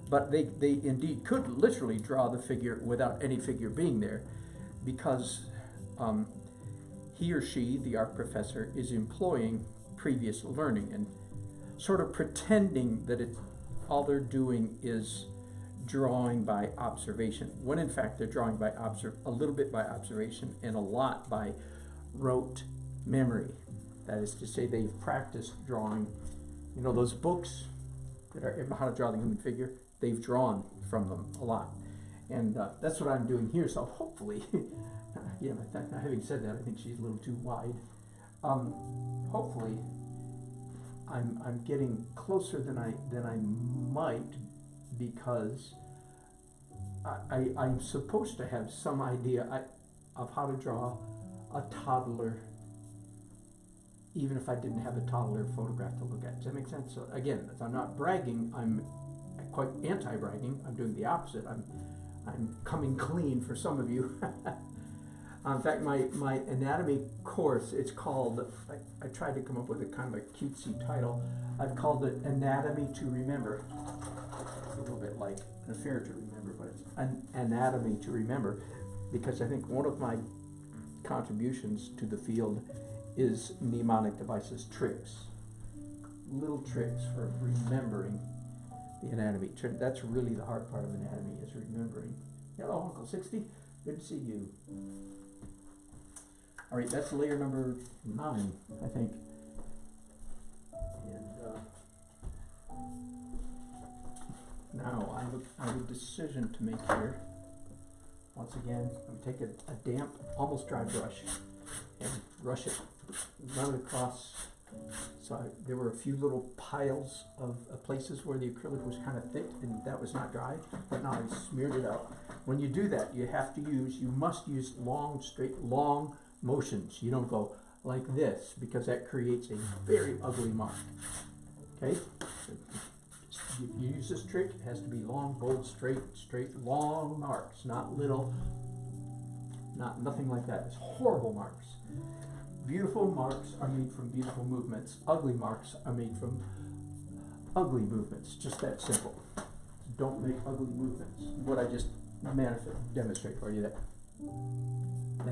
but they indeed could literally draw the figure without any figure being there, because he or she, the art professor, is employing previous learning and sort of pretending that all they're doing is drawing by observation, when in fact they're drawing by a little bit by observation and a lot by rote memory. That is to say, they've practiced drawing, you know, those books that are how to draw the human figure, they've drawn from them a lot. And that's what I'm doing here, so hopefully, yeah, having said that, I think she's a little too wide. Hopefully, I'm getting closer than I might, because I'm supposed to have some idea of how to draw a toddler, even if I didn't have a toddler photograph to look at. Does that make sense? So again, I'm not bragging, I'm quite anti-bragging, I'm doing the opposite. I'm coming clean for some of you. In fact, my anatomy course, it's called, I tried to come up with a kind of a cutesy title. I've called it Anatomy to Remember. It's a little bit like an affair to remember, but it's an anatomy to remember, because I think one of my contributions to the field is mnemonic devices, tricks, little tricks for remembering the anatomy. That's really the hard part of anatomy, is remembering. Hello, Uncle 60, good to see you. All right, that's layer number 9, I think. And now I have a decision to make here. Once again, I'm going to take a damp, almost dry brush and brush it, run it across. So there were a few little piles of places where the acrylic was kind of thick and that was not dry, but now I smeared it out. When you do that, you must use long, straight, long motions. You don't go like this, because that creates a very ugly mark. Okay? If you use this trick, it has to be long, bold, straight, long marks, not little, nothing like that. It's horrible marks. Beautiful marks are made from beautiful movements. Ugly marks are made from ugly movements. Just that simple. Don't make ugly movements. What I just demonstrate for you, that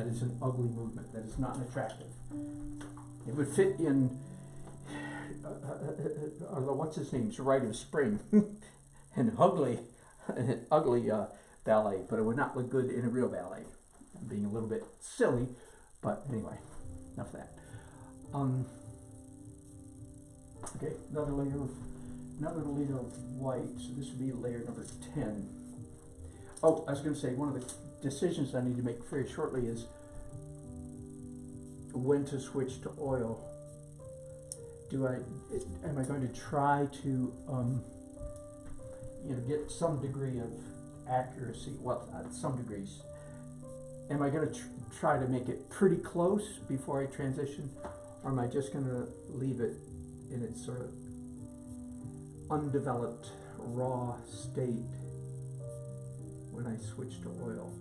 is an ugly movement. That is not attractive. It would fit in what's his name's Rite of Spring, an ugly ballet, but it would not look good in a real ballet. I'm being a little bit silly, but anyway, enough of that. Okay, another layer of white. So this would be layer number 10. Oh, I was going to say, one of the decisions I need to make very shortly is when to switch to oil. am I going to try to, get some degree of accuracy, well, some degrees. Am I going to try to make it pretty close before I transition, or am I just going to leave it in its sort of undeveloped, raw state when I switch to oil?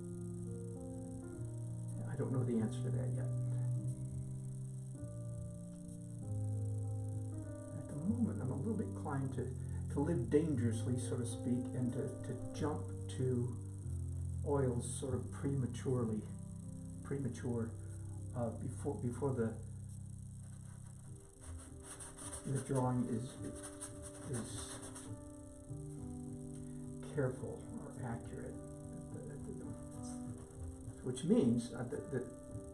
I don't know the answer to that yet. At the moment, I'm a little bit inclined to live dangerously, so to speak, and to jump to oils sort of premature, before the drawing is careful or accurate, which means that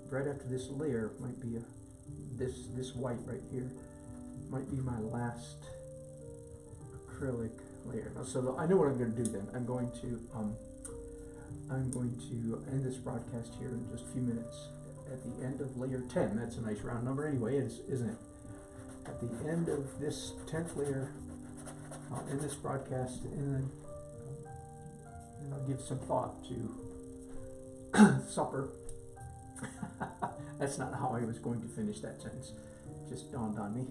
right after this layer might be this white right here might be my last acrylic layer. So I know what I'm going to do then. I'm going to end this broadcast here in just a few minutes. At the end of layer 10, that's a nice round number anyway, isn't it? At the end of this 10th layer, I'll end this broadcast and then I'll give some thought to supper. That's not how I was going to finish that sentence. It just dawned on me.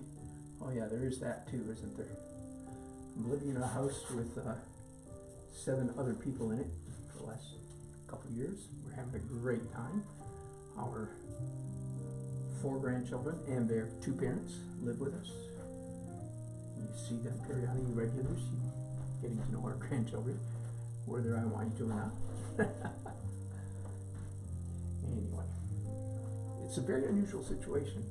Oh yeah, there is that too, isn't there? I'm living in a house with 7 other people in it for the last couple of years. We're having a great time. Our 4 grandchildren and their 2 parents live with us. You see them periodically, regulars, getting to know our grandchildren, whether I want you to or not. Anyway, it's a very unusual situation,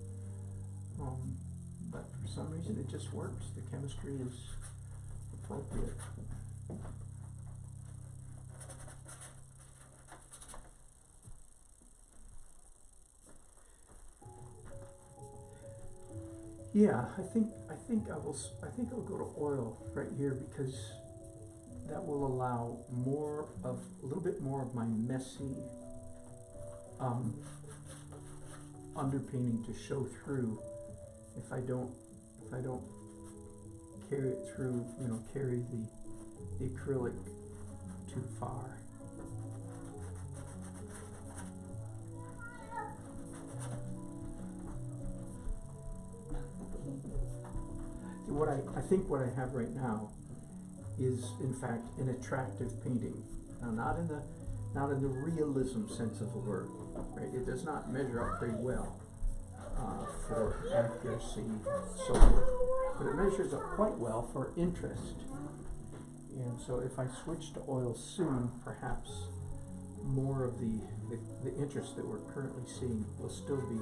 but for some reason it just works. The chemistry is appropriate. Yeah, I think I'll go to oil right here, because that will allow a little bit more of my messy underpainting to show through if I don't carry it through, carry the acrylic too far. I think what I have right now is in fact an attractive painting. Now, not in the realism sense of the word, right? It does not measure up very well for accuracy and so forth, but it measures up quite well for interest. And so if I switch to oil soon, perhaps more of the interest that we're currently seeing will still be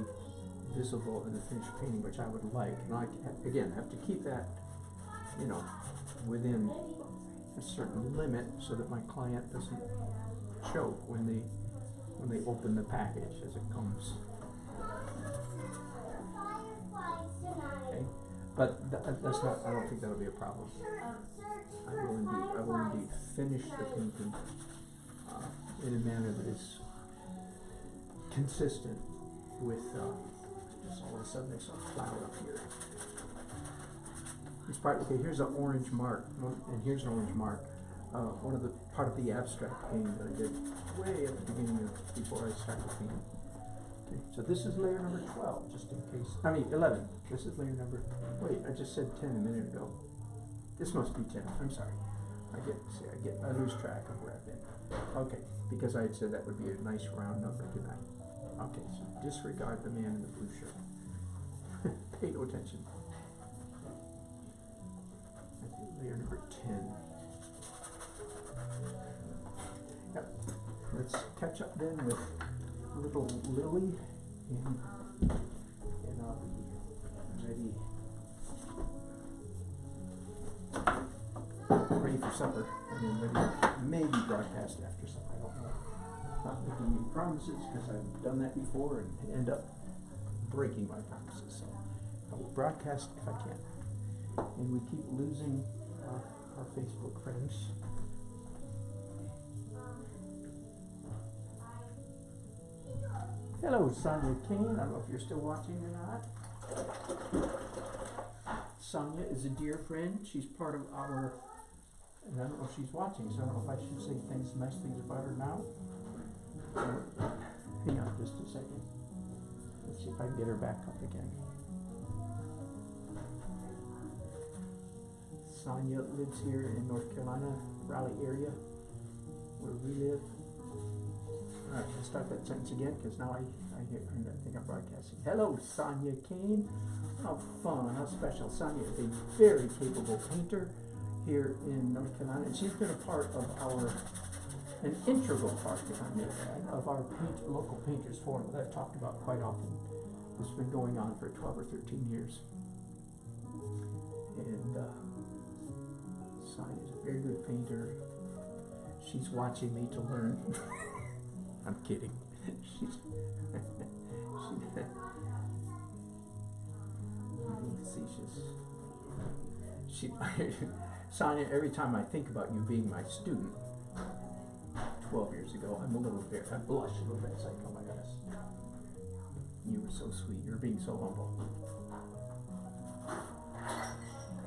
visible in the finished painting, which I would like. And I again have to keep that, within a certain limit, so that my client doesn't choke when they open the package as it comes. Okay, but that's not. I don't think that'll be a problem. I will indeed finish the painting in a manner that is consistent with. Just all of a sudden there's a cloud up here. It's okay, here's an orange mark, and here's an orange mark. Part of the abstract painting that I did way at the beginning before I started painting. Okay, so this is layer number 12, just in case. 11. This is layer number. Wait, I just said 10 a minute ago. This must be 10. I'm sorry. I lose track of where I've been. Okay, because I had said that would be a nice round number, didn't I? Okay, so disregard the man in the blue shirt. Pay no attention. Layer number 10. Yep. Let's catch up then with little Lily, and I'll be ready for supper, and then ready maybe broadcast after supper. I don't know. Not making any promises, because I've done that before and end up breaking my promises. So I will broadcast if I can. And we keep losing our Facebook friends. Hello, Sonia Kane. I don't know if you're still watching or not. Sonia is a dear friend. She's part of our, and I don't know if she's watching, so I don't know if I should say nice things about her now. Hang on just a second. Let's see if I can get her back up again. Sonia lives here in North Carolina, Raleigh area, where we live. All right, let's start that sentence again, because now I think I'm broadcasting. Hello, Sonia Kane. How fun, how special. Sonia is a very capable painter here in North Carolina, and she's been a part of an integral part, if I may add, of our local painters forum that I've talked about quite often. It's been going on for 12 or 13 years. And Sonia's a very good painter. She's watching me to learn. I'm kidding. She's being facetious. Sonia, every time I think about you being my student 12 years ago, I blush a little bit. It's like, oh my goodness, you were so sweet. You're being so humble.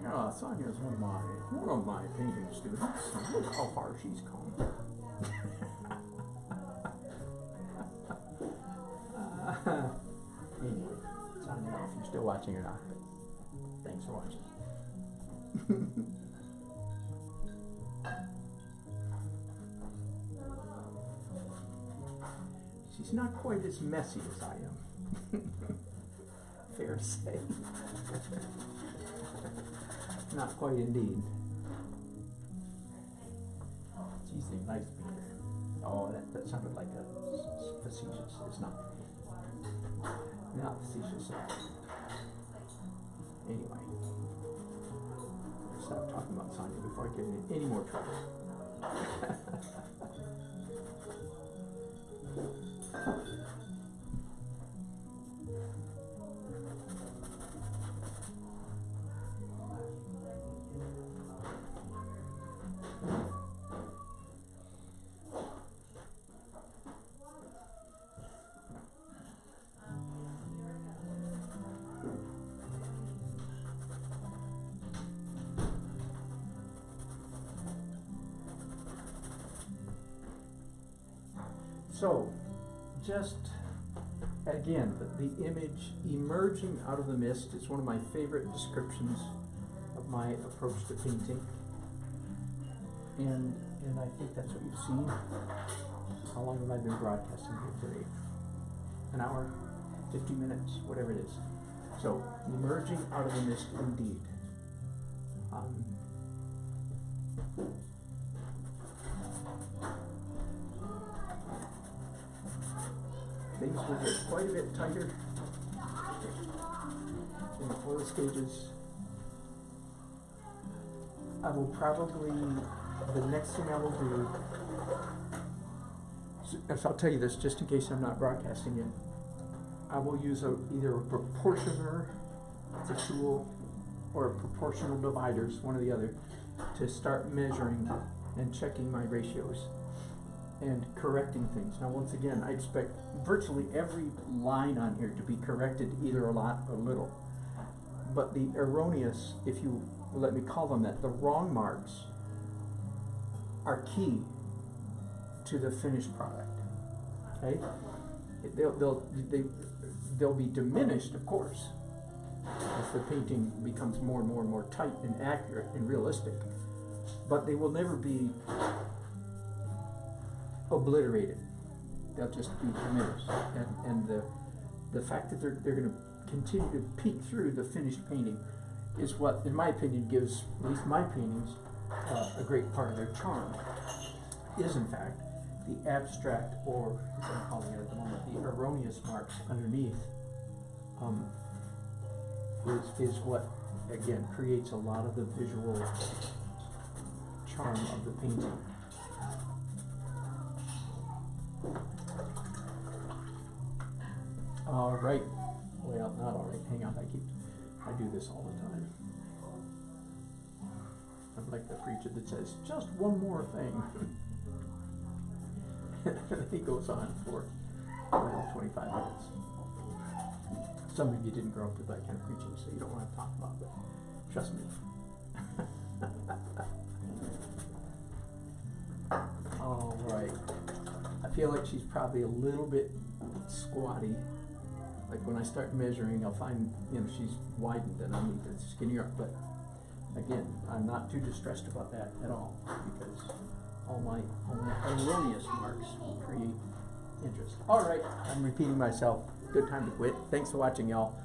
Yeah, Sonia's one of my painting students. Look how far she's come. Anyway, Sonia, I don't know if you're still watching or not, but thanks for watching. She's not quite as messy as I am. Fair to say. Not quite indeed. She's a nice painter. Oh, that sounded like a facetious. It's not. Not facetious. Anyway. Stop talking about Sonia before I get in any more trouble. So, just again, the image emerging out of the mist is one of my favorite descriptions of my approach to painting. And I think that's what you've seen. How long have I been broadcasting here today? An hour, 50 minutes, whatever it is. So, emerging out of the mist indeed. Things will get quite a bit tighter in the oil stages. I will probably, the next thing I will do, so I'll tell you this just in case I'm not broadcasting it, I will use either a proportioner, it's a tool, or proportional dividers, one or the other, to start measuring and checking my ratios and correcting things. Now, once again, I expect virtually every line on here to be corrected either a lot or little. But the erroneous, if you let me call them that, the wrong marks are key to the finished product. Okay? They'll be diminished, of course, as the painting becomes more and more and more tight and accurate and realistic. But they will never be obliterated. They'll just be diminished. And the fact that they're going to continue to peek through the finished painting is what, in my opinion, gives at least my paintings a great part of their charm. Is in fact the abstract, or as I'm calling it at the moment, the erroneous marks underneath is what again creates a lot of the visual charm of the painting. All right. Well, not all right. Hang on. I do this all the time. I'm like the preacher that says, just one more thing. He goes on for 25 minutes. Some of you didn't grow up with that kind of preaching, so you don't want to talk about it. Trust me. All right. I feel like she's probably a little bit squatty. Like when I start measuring, I'll find, she's widened and I need to skinny her up. But again, I'm not too distressed about that at all because all my erroneous marks create interest. All right, I'm repeating myself. Good time to quit. Thanks for watching, y'all.